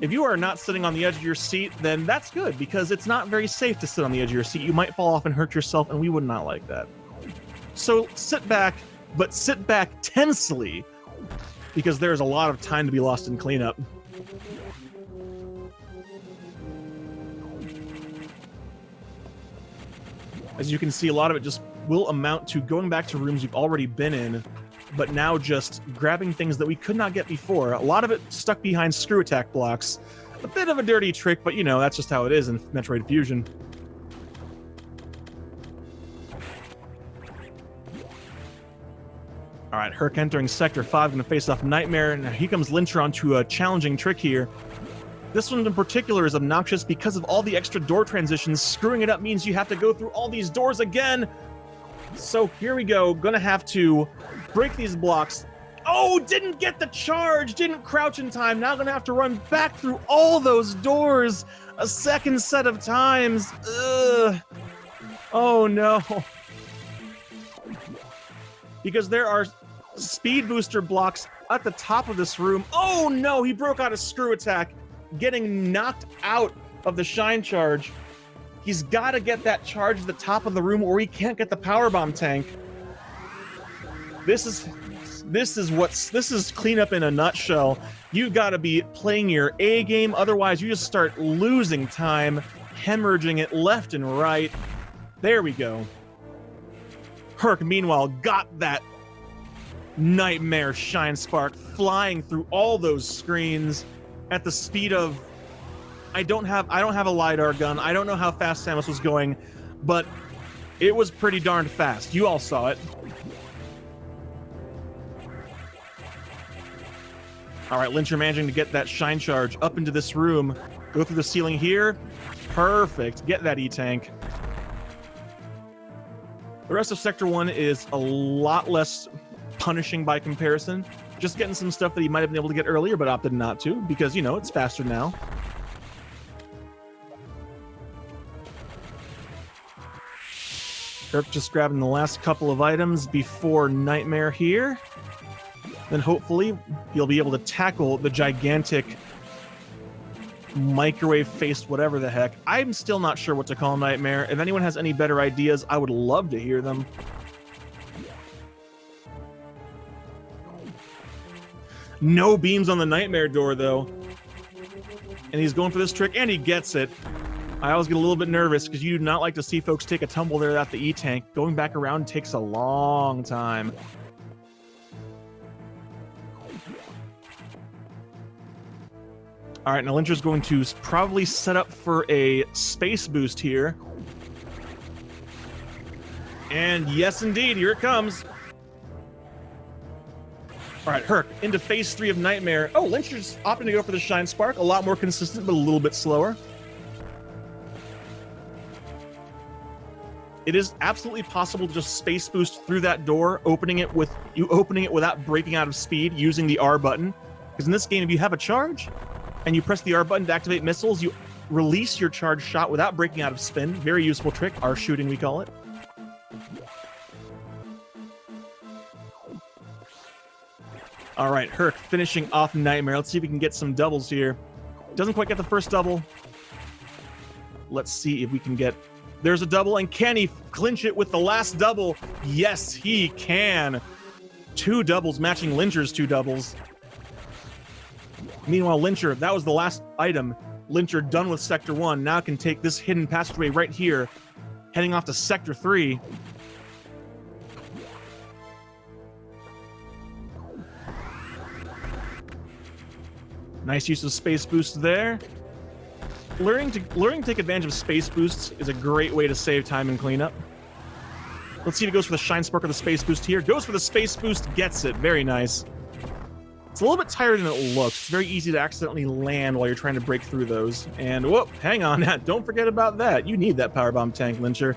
If you are not sitting on the edge of your seat, then that's good, because it's not very safe to sit on the edge of your seat. You might fall off and hurt yourself, and we would not like that. So sit back, but sit back tensely, because there's a lot of time to be lost in cleanup. As you can see, a lot of it just will amount to going back to rooms you've already been in, but now just grabbing things that we could not get before. A lot of it stuck behind screw attack blocks. A bit of a dirty trick, but you know, that's just how it is in Metroid Fusion. All right, Herc entering Sector 5, going to face off Nightmare, and here comes Lincher onto a challenging trick here. This one in particular is obnoxious because of all the extra door transitions. Screwing it up means you have to go through all these doors again. So here we go, gonna have to break these blocks. Oh, didn't get the charge, didn't crouch in time. Now gonna have to run back through all those doors a second set of times. Ugh. Oh no. Because there are speed booster blocks at the top of this room. Oh no, he broke out a screw attack, getting knocked out of the shine charge. He's got to get that charge at the top of the room or he can't get the powerbomb tank. This is cleanup in a nutshell. You got to be playing your A game, otherwise you just start losing time, hemorrhaging it left and right. There we go. Herc, meanwhile, got that Nightmare Shine Spark flying through all those screens at the speed of... I don't have a LiDAR gun. I don't know how fast Samus was going, but it was pretty darn fast. You all saw it. All right, Lincher managing to get that shine charge up into this room. Go through the ceiling here. Perfect. Get that E-tank. The rest of Sector 1 is a lot less punishing by comparison. Just getting some stuff that he might have been able to get earlier, but opted not to, because, you know, it's faster now. Herc just grabbing the last couple of items before Nightmare here. Then hopefully you'll be able to tackle the gigantic microwave-faced whatever the heck. I'm still not sure what to call Nightmare. If anyone has any better ideas, I would love to hear them. No beams on the Nightmare door, though. And he's going for this trick, and he gets it. I always get a little bit nervous because you do not like to see folks take a tumble there at the E-tank. Going back around takes a long time. All right, now Lincher's going to probably set up for a space boost here. And yes, indeed, here it comes. All right, Herc, into phase 3 of Nightmare. Oh, Lincher's opting to go for the Shine Spark. A lot more consistent, but a little bit slower. It is absolutely possible to just space boost through that door, opening it without breaking out of speed using the R button. Because in this game, if you have a charge and you press the R button to activate missiles, you release your charge shot without breaking out of spin. Very useful trick, R shooting we call it. All right, Herc finishing off Nightmare. Let's see if we can get some doubles here. Doesn't quite get the first double. Let's see if we can get... There's a double, and can he clinch it with the last double? Yes, he can. 2 doubles, matching Lincher's 2 doubles. Meanwhile, Lincher, that was the last item. Lincher done with Sector 1, now can take this hidden passageway right here, heading off to Sector 3. Nice use of space boost there. Learning to take advantage of space boosts is a great way to save time and cleanup. Let's see if he goes for the Shine Spark or the space boost here. Goes for the space boost, gets it. Very nice. It's a little bit tighter than it looks. It's very easy to accidentally land while you're trying to break through those. And whoop, hang on, don't forget about that. You need that powerbomb tank, Lincher.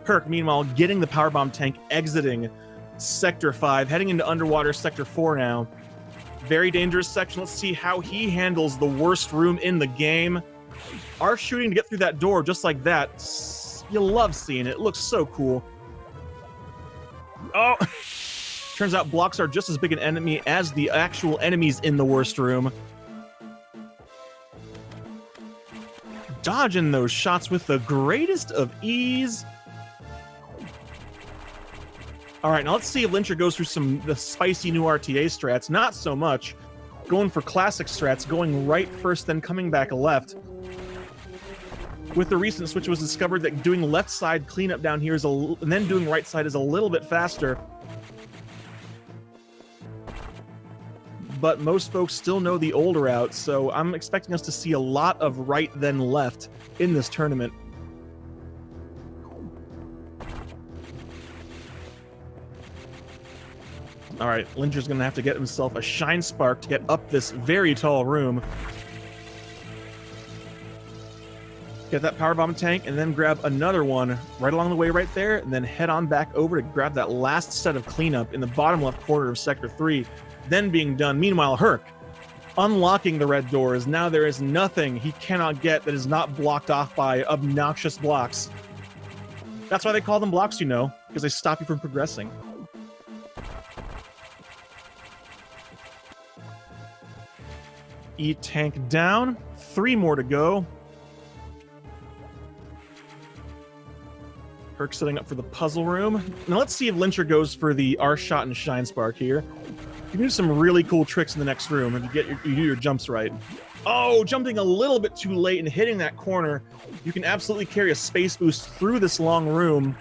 Herc, meanwhile, getting the powerbomb tank, exiting Sector 5, heading into underwater Sector 4 now. Very dangerous section. Let's see how he handles the worst room in the game. Our shooting to get through that door just like that. You love seeing it. It looks so cool. Oh! Turns out blocks are just as big an enemy as the actual enemies in the worst room. Dodging those shots with the greatest of ease. All right, now let's see if Lincher goes through the spicy new RTA strats. Not so much. Going for classic strats, going right first, then coming back left. With the recent switch, it was discovered that doing left side cleanup down here and then doing right side is a little bit faster. But most folks still know the old route, so I'm expecting us to see a lot of right then left in this tournament. All right, Lincher's gonna have to get himself a Shine Spark to get up this very tall room. Get that powerbomb tank and then grab another one right along the way right there, and then head on back over to grab that last set of cleanup in the bottom left corner of Sector 3. Then being done. Meanwhile, Herc unlocking the red doors. Now there is nothing he cannot get that is not blocked off by obnoxious blocks. That's why they call them blocks, you know, because they stop you from progressing. E-tank down. 3 more to go. Herc setting up for the puzzle room. Now let's see if Lincher goes for the R-Shot and Shine Spark here. You can do some really cool tricks in the next room if you do your jumps right. Oh, jumping a little bit too late and hitting that corner. You can absolutely carry a space boost through this long room,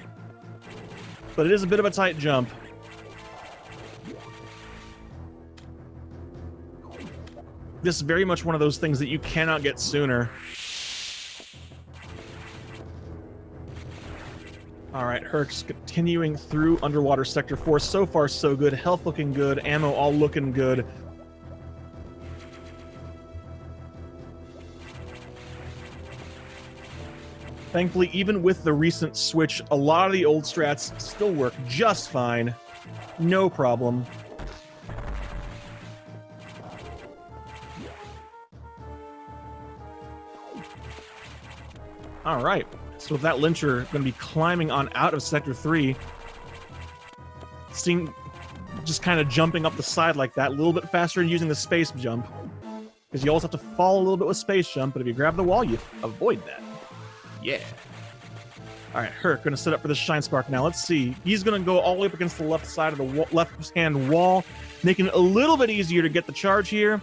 but it is a bit of a tight jump. This is very much one of those things that you cannot get sooner. All right, Herc's continuing through underwater Sector 4. So far, so good. Health looking good. Ammo all looking good. Thankfully, even with the recent switch, a lot of the old strats still work just fine. No problem. All right. So with that Lincher going to be climbing on out of Sector 3, seeing just kind of jumping up the side like that, a little bit faster and using the space jump. Because you always have to fall a little bit with space jump, but if you grab the wall, you avoid that. Yeah. All right, Herc going to set up for the Shine Spark now. Let's see. He's going to go all the way up against the left side of the left-hand wall, making it a little bit easier to get the charge here.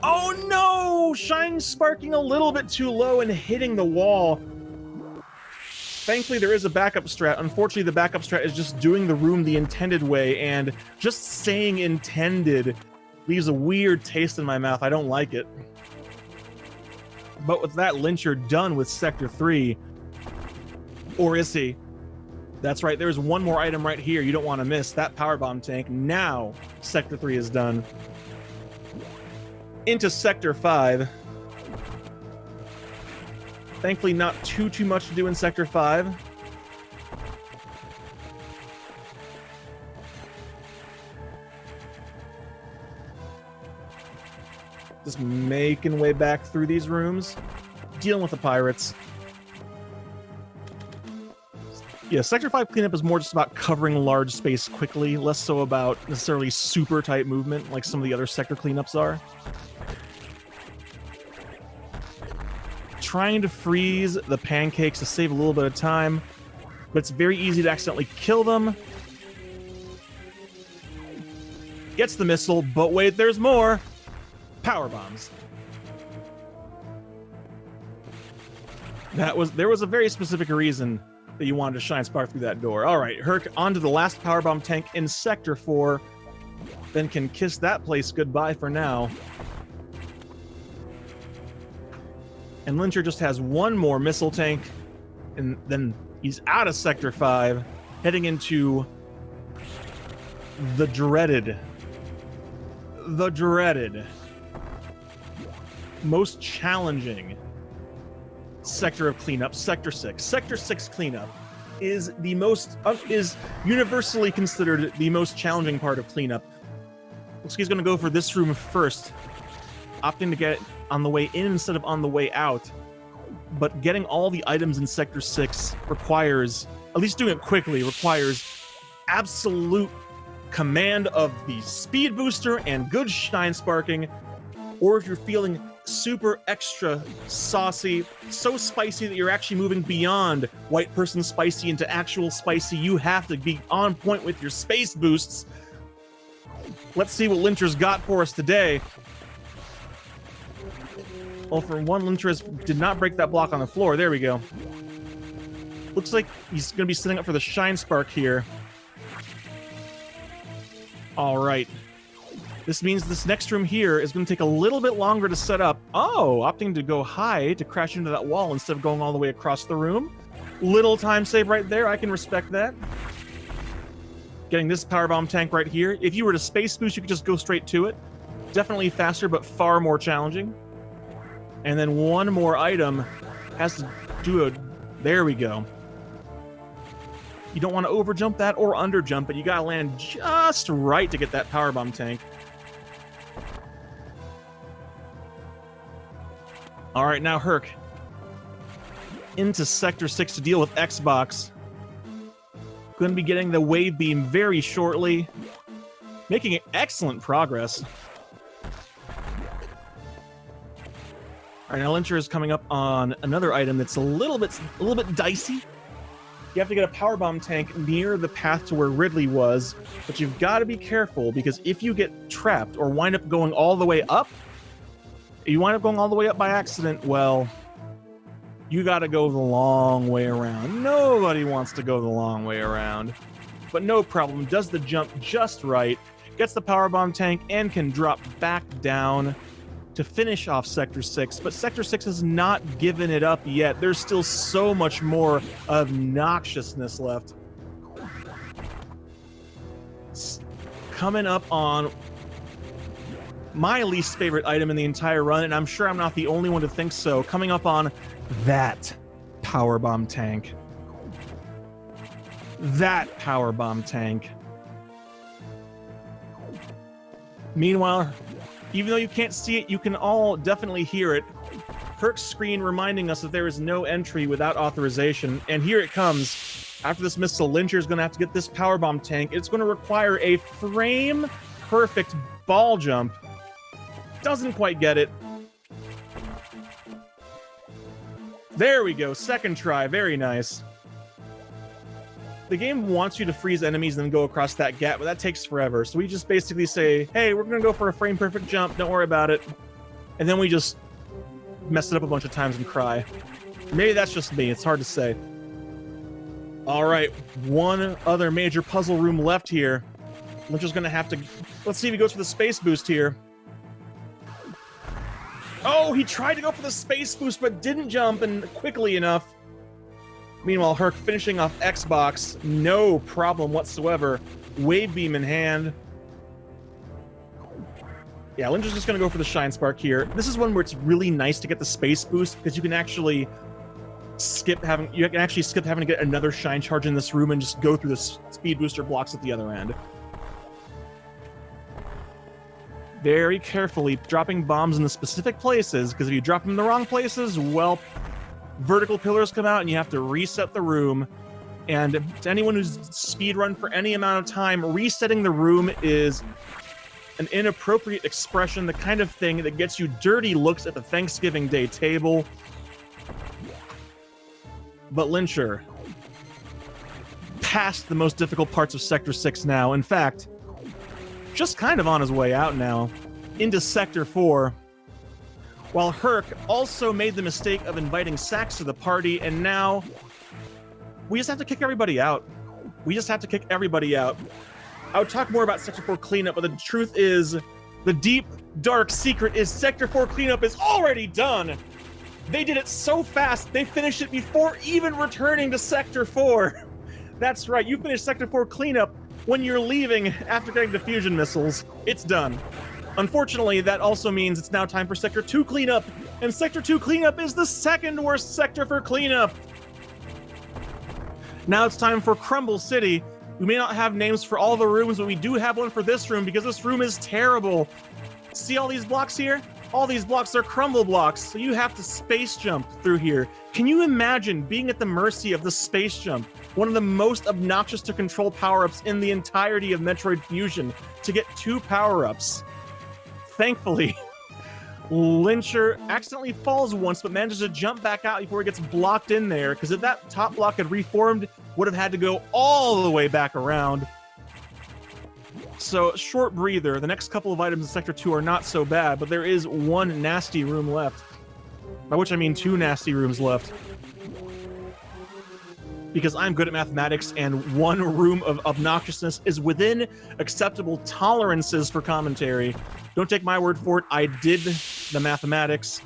Oh no! Shine sparking a little bit too low and hitting the wall. Thankfully, there is a backup strat. Unfortunately, the backup strat is just doing the room the intended way, and just saying intended leaves a weird taste in my mouth. I don't like it. But with that, Lincher done with Sector 3. Or is he? That's right, there's one more item right here you don't want to miss. That powerbomb tank. Now, Sector 3 is done. Into Sector 5. Thankfully, not too much to do in Sector 5. Just making way back through these rooms, dealing with the pirates. Yeah, Sector 5 cleanup is more just about covering large space quickly, less so about necessarily super tight movement like some of the other sector cleanups are. Trying to freeze the pancakes to save a little bit of time, but it's very easy to accidentally kill them. Gets the missile, but wait, there's more! Power bombs. There was a very specific reason that you wanted to shine spark through that door. All right, Herc onto the last powerbomb tank in Sector 4. Then can kiss that place goodbye for now. And Lincher just has one more missile tank, and then he's out of Sector 5, heading into the dreaded, most challenging sector of cleanup, Sector 6. Sector 6 cleanup is the most, is universally considered the most challenging part of cleanup. Looks like he's going to go for this room first, opting to get it on the way in instead of on the way out. But getting all the items in Sector 6 requires, at least doing it quickly, requires absolute command of the speed booster and good shine sparking. Or if you're feeling super extra saucy, so spicy that you're actually moving beyond white person spicy into actual spicy, you have to be on point with your space boosts. Let's see what Lincher's got for us today. Well, for one, Lincher did not break that block on the floor. There we go. Looks like he's going to be setting up for the shine spark here. All right. This means this next room here is going to take a little bit longer to set up. Oh, opting to go high to crash into that wall instead of going all the way across the room. Little time save right there. I can respect that. Getting this powerbomb tank right here. If you were to space boost, you could just go straight to it. Definitely faster, but far more challenging. And then one more item has to do a... There we go. You don't want to overjump that or underjump, but you gotta land just right to get that powerbomb tank. All right, now Herc into Sector 6 to deal with Xbox. Going to be getting the wave beam very shortly, making excellent progress. All right, now Lincher is coming up on another item that's a little bit dicey. You have to get a powerbomb tank near the path to where Ridley was, but you've got to be careful because if you get trapped or wind up going all the way up, by accident, well, you got to go the long way around. Nobody wants to go the long way around, but no problem. Does the jump just right, gets the powerbomb tank, and can drop back down to finish off Sector 6, but Sector 6 has not given it up yet. There's still so much more obnoxiousness left. Coming up on my least favorite item in the entire run, and I'm sure I'm not the only one to think so, coming up on that powerbomb tank. That powerbomb tank. Meanwhile, even though you can't see it, you can all definitely hear it. Herc's screen reminding us that there is no entry without authorization, and here it comes. After this missile, Lincher is going to have to get this powerbomb tank. It's going to require a frame-perfect ball jump. Doesn't quite get it. There we go, second try, very nice. The game wants you to freeze enemies and then go across that gap, but that takes forever. So we just basically say, hey, we're going to go for a frame-perfect jump, don't worry about it. And then we just mess it up a bunch of times and cry. Maybe that's just me, it's hard to say. All right, one other major puzzle room left here. Lincher's going to have to... Let's see if he goes for the space boost here. Oh, he tried to go for the space boost, but didn't jump and quickly enough. Meanwhile, Herc finishing off Xbox, no problem whatsoever. Wave beam in hand. Yeah, Lincher's just going to go for the shine spark here. This is one where it's really nice to get the space boost because you can actually skip having to get another shine charge in this room and just go through the speed booster blocks at the other end. Very carefully dropping bombs in the specific places, because if you drop them in the wrong places, well, vertical pillars come out and you have to reset the room. And to anyone who's speedrun for any amount of time, resetting the room is an inappropriate expression, the kind of thing that gets you dirty looks at the Thanksgiving Day table. But Lincher, past the most difficult parts of Sector 6 now. In fact, just kind of on his way out now, into Sector 4. while Herc also made the mistake of inviting Sax to the party, and now we just have to kick everybody out. We just have to kick everybody out. I would talk more about Sector 4 cleanup, but the truth is, the deep, dark secret is Sector 4 cleanup is already done. They did it so fast, they finished it before even returning to Sector 4. That's right, you finished Sector 4 cleanup when you're leaving after getting diffusion missiles. It's done. Unfortunately, that also means it's now time for Sector 2 cleanup, and Sector 2 cleanup is the second worst sector for cleanup. Now it's time for Crumble City. We may not have names for all the rooms, but we do have one for this room because this room is terrible. See all these blocks here? All these blocks are crumble blocks, so you have to space jump through here. Can you imagine being at the mercy of the space jump? One of the most obnoxious to control power-ups in the entirety of Metroid Fusion, to get 2 power-ups. Thankfully, Lincher accidentally falls once, but manages to jump back out before he gets blocked in there, because if that top block had reformed, would have had to go all the way back around. So, short breather. The next couple of items in Sector 2 are not so bad, but there is one nasty room left. By which I mean 2 nasty rooms left. Because I'm good at mathematics, and 1 room of obnoxiousness is within acceptable tolerances for commentary. Don't take my word for it, I did the mathematics.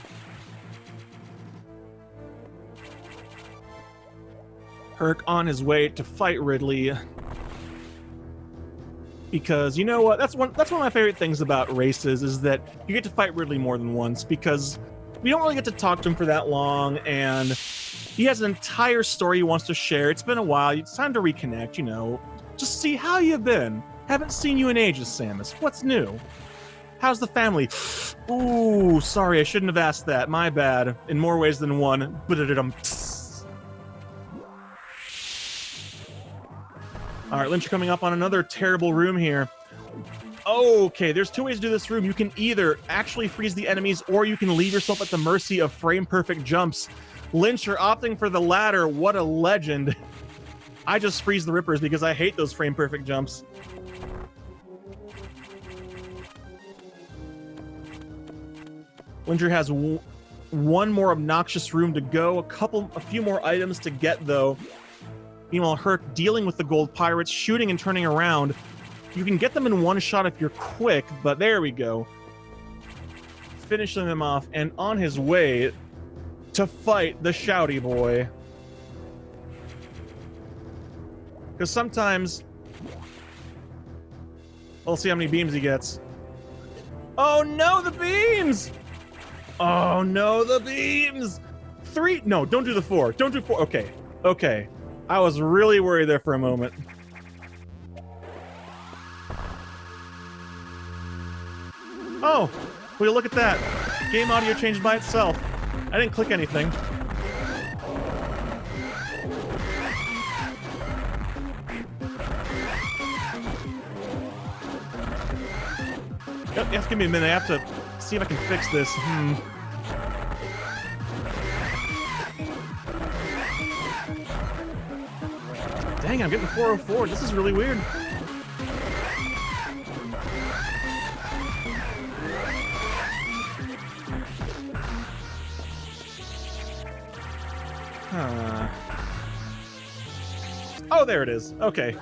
Herc on his way to fight Ridley. Because, you know what, that's one of my favorite things about races, is that you get to fight Ridley more than once, because we don't really get to talk to him for that long, and he has an entire story he wants to share. It's been a while, it's time to reconnect, you know. Just see how you've been. Haven't seen you in ages, Samus. What's new? How's the family? Ooh, sorry, I shouldn't have asked that. My bad. In more ways than one. Alright, Lincher coming up on another terrible room here. Okay, there's 2 ways to do this room. You can either actually freeze the enemies, or you can leave yourself at the mercy of frame-perfect jumps. Lincher opting for the latter. What a legend. I just freeze the rippers because I hate those frame-perfect jumps. Lincher has one more obnoxious room to go. A few more items to get, though. Meanwhile, Herc dealing with the gold pirates, shooting and turning around. You can get them in one shot if you're quick, but there we go. Finishing them off, and on his way to fight the Shouty Boy. Because sometimes... we'll see how many beams he gets. Oh no, the beams! Oh no, the beams! 3... no, don't do the 4. Don't do 4. Okay. Okay. I was really worried there for a moment. Oh! Will you look at that? Game audio changed by itself. I didn't click anything. You have to give me a minute. I have to see if I can fix this. Dang, I'm getting 404. This is really weird. Huh. Oh, there it is. Okay.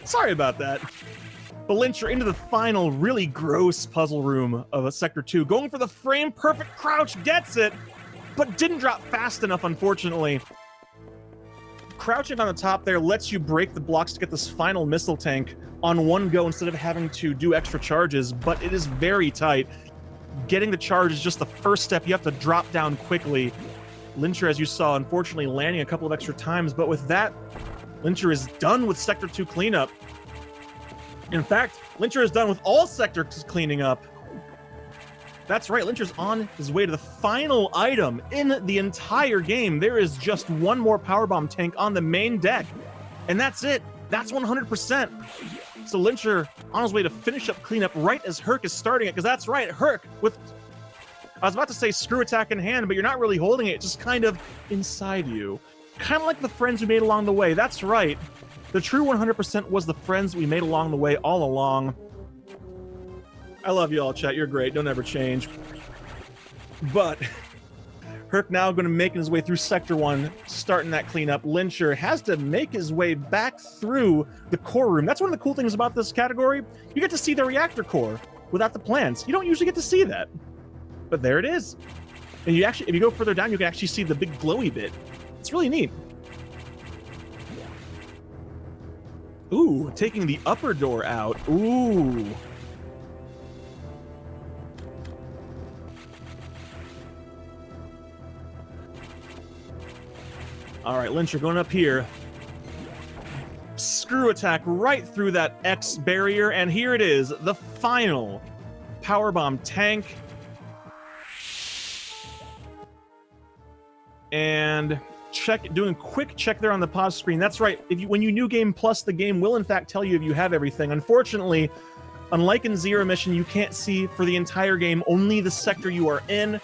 Sorry about that. But Lincher into the final really gross puzzle room of a Sector 2. Going for the frame-perfect crouch, gets it, but didn't drop fast enough, unfortunately. Crouching on the top there lets you break the blocks to get this final missile tank on one go instead of having to do extra charges, but it is very tight. Getting the charge is just the first step. You have to drop down quickly. Lincher, as you saw, unfortunately landing a couple of extra times, but with that, Lincher is done with Sector 2 cleanup. In fact, Lincher is done with all sectors cleaning up. That's right, Lincher's on his way to the final item in the entire game. There is just one more powerbomb tank on the main deck, and that's it. That's 100%. So Lincher on his way to finish up cleanup right as Herc is starting it, because that's right, Herc with... I was about to say screw attack in hand, but you're not really holding it, just kind of inside you. Kind of like the friends we made along the way. That's right. The true 100% was the friends we made along the way all along. I love you all, chat. You're great. Don't ever change. But Herc now going to make his way through Sector 1, starting that cleanup. Lincher has to make his way back through the core room. That's one of the cool things about this category. You get to see the reactor core without the plants. You don't usually get to see that. But there it is. And you actually, if you go further down, you can actually see the big glowy bit. It's really neat. Ooh, taking the upper door out. Ooh. All right, Lincher going up here. Screw attack right through that X barrier, and here it is, the final powerbomb tank. And doing a quick check there on the pause screen. That's right. When you new game plus, the game will in fact tell you if you have everything. Unfortunately, unlike in Zero Mission, you can't see for the entire game, only the sector you are in.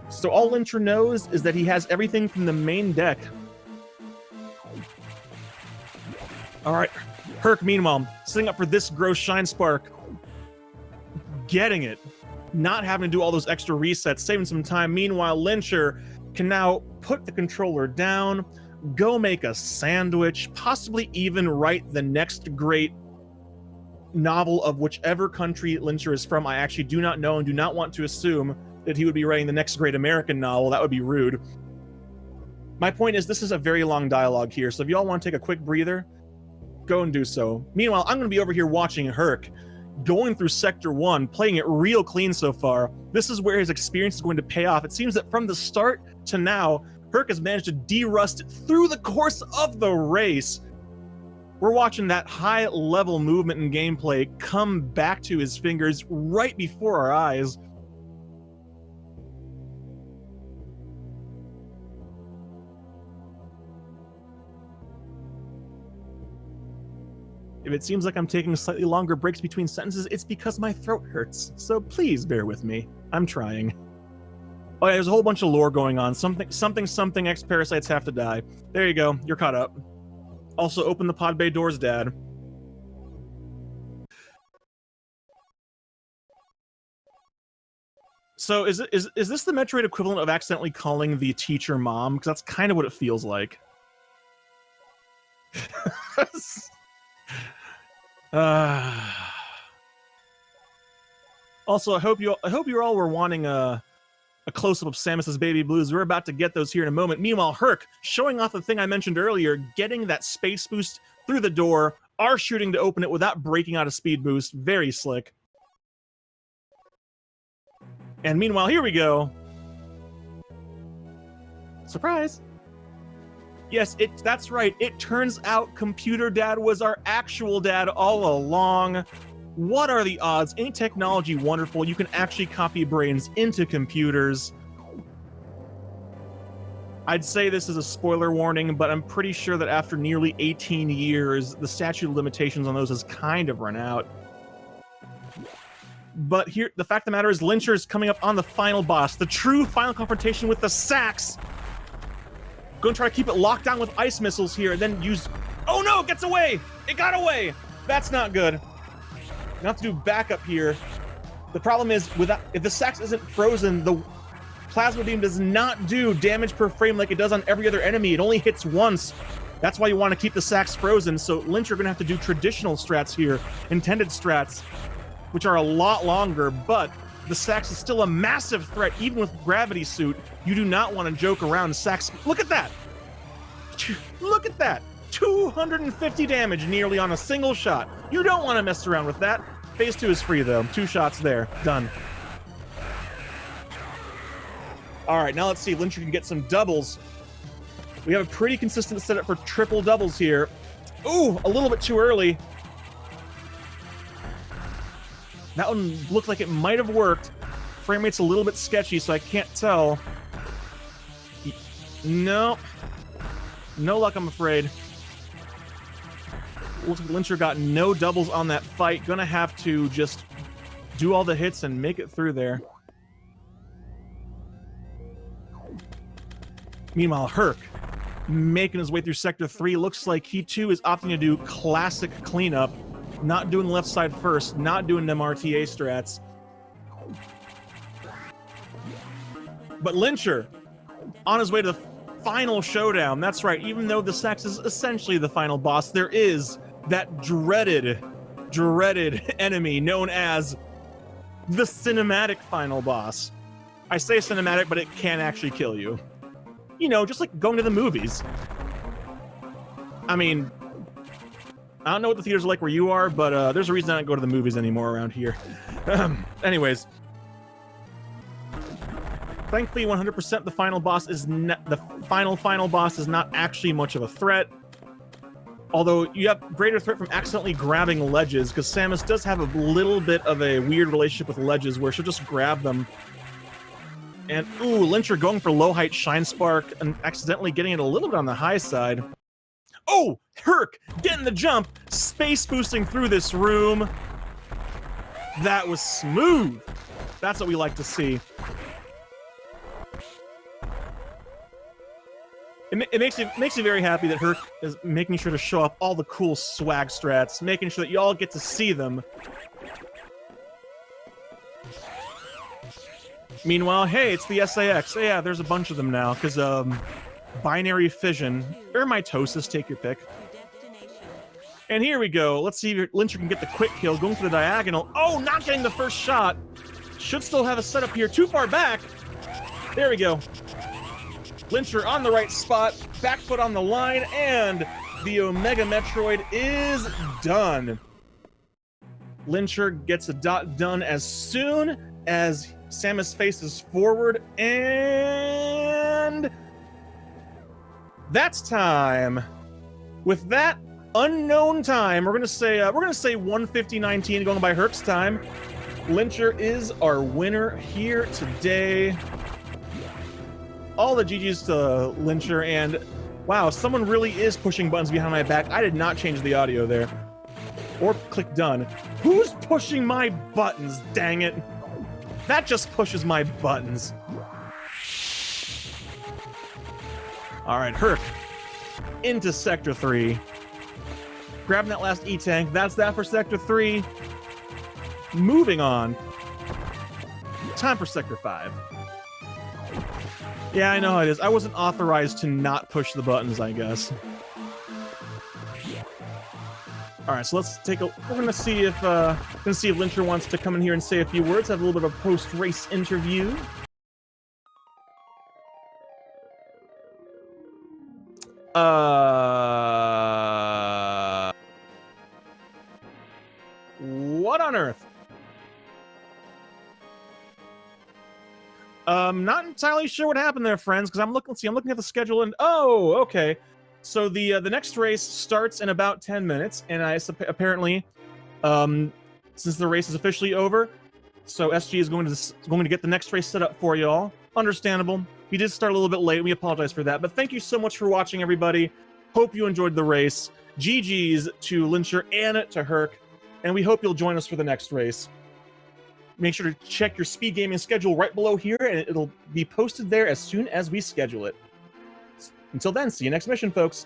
So all Lincher knows is that he has everything from the main deck. All right, Herc, meanwhile, setting up for this gross Shine Spark. Getting it. Not having to do all those extra resets, saving some time. Meanwhile, Lincher can now put the controller down, go make a sandwich, possibly even write the next great novel of whichever country Lincher is from. I actually do not know and do not want to assume that he would be writing the next great American novel. That would be rude. My point is, this is a very long dialogue here, so if y'all want to take a quick breather, go and do so. Meanwhile, I'm going to be over here watching Herc, going through Sector 1, playing it real clean so far. This is where his experience is going to pay off. It seems that from the start to now, Herc has managed to de-rust through the course of the race. We're watching that high-level movement and gameplay come back to his fingers right before our eyes. If it seems like I'm taking slightly longer breaks between sentences, it's because my throat hurts. So please bear with me. I'm trying. Oh yeah, there's a whole bunch of lore going on. Something X-Parasites have to die. There you go. You're caught up. Also, open the pod bay doors, Dad. So is this the Metroid equivalent of accidentally calling the teacher mom? Because that's kind of what it feels like. Also, I hope you all were wanting a close-up of Samus's baby blues. We're about to get those here in a moment. Meanwhile, Herc showing off the thing I mentioned earlier, getting that space boost through the door, R shooting to open it without breaking out a speed boost. Very slick. And meanwhile, here we go. Surprise. Yes, that's right. It turns out Computer Dad was our actual dad all along. What are the odds? Ain't technology wonderful? You can actually copy brains into computers. I'd say this is a spoiler warning, but I'm pretty sure that after nearly 18 years, the statute of limitations on those has kind of run out. But here, the fact of the matter is, Lincher is coming up on the final boss, the true final confrontation with the Sax. Going to try to keep it locked down with ice missiles here, and then use... Oh no, it gets away! It got away! That's not good. You have to do backup here. The problem is, if the Sax isn't frozen, the plasma beam does not do damage per frame like it does on every other enemy. It only hits once. That's why you want to keep the Sax frozen, so Lincher are going to have to do traditional strats here, intended strats, which are a lot longer, but the Sax is still a massive threat, even with Gravity Suit. You do not want to joke around. Sax, look at that! Look at that! 250 damage nearly on a single shot. You don't want to mess around with that. Phase 2 is free, though. 2 shots there. Done. Alright, now let's see if Lincher can get some doubles. We have a pretty consistent setup for triple doubles here. Ooh, a little bit too early. That one looked like it might have worked. Frame rate's a little bit sketchy, so I can't tell. No. No luck, I'm afraid. Looks like Lincher got no doubles on that fight. Gonna have to just do all the hits and make it through there. Meanwhile, Herc, making his way through Sector 3. Looks like he, too, is opting to do classic cleanup. Not doing left side first, not doing them RTA strats. But Lincher, on his way to the final showdown. That's right, even though this axe is essentially the final boss, there is that dreaded enemy known as the cinematic final boss. I say cinematic, but it can actually kill you. You know, just like going to the movies. I mean, I don't know what the theaters are like where you are, but there's a reason I don't go to the movies anymore around here. Anyways. Thankfully, 100% the final boss is the final boss is not actually much of a threat. Although you have greater threat from accidentally grabbing ledges, because Samus does have a little bit of a weird relationship with ledges where she'll just grab them. And ooh, Lincher going for low height Shine Spark and accidentally getting it a little bit on the high side. Oh, Herc getting the jump, space boosting through this room. That was smooth. That's what we like to see. It makes me very happy that Herc is making sure to show off all the cool swag strats, making sure that you all get to see them. Meanwhile, hey, it's the SAX. Yeah, there's a bunch of them now, because binary fission, or mitosis, take your pick. And here we go. Let's see if Lincher can get the quick kill, going for the diagonal. Oh, not getting the first shot. Should still have a setup here. Too far back. There we go. Lincher on the right spot, back foot on the line, and the Omega Metroid is done. Lincher gets a dot done as soon as Samus faces forward, and that's time. With that unknown time, we're gonna say 1:50:19 going by Herc's time. Lincher is our winner here today. All the GG's to Lincher, and wow, someone really is pushing buttons behind my back. I did not change the audio there. Or click done. Who's pushing my buttons, dang it? That just pushes my buttons. Alright, Herc. Into Sector 3. Grabbing that last E-Tank. That's that for Sector 3. Moving on. Time for Sector 5. Yeah, I know how it is. I wasn't authorized to not push the buttons, I guess. All right, so let's take a. We're gonna see if Lincher wants to come in here and say a few words. Have a little bit of a post-race interview. What on earth? Not entirely sure what happened there, friends, because I'm looking at the schedule, and oh, okay. So the next race starts in about 10 minutes, and apparently, since the race is officially over, so SG is going to get the next race set up for y'all. Understandable. We did start a little bit late. We apologize for that, but thank you so much for watching, everybody. Hope you enjoyed the race. GG's to Lincher and to Herc, and we hope you'll join us for the next race. Make sure to check your SpeedGaming schedule right below here, and it'll be posted there as soon as we schedule it. Until then, see you next mission, folks.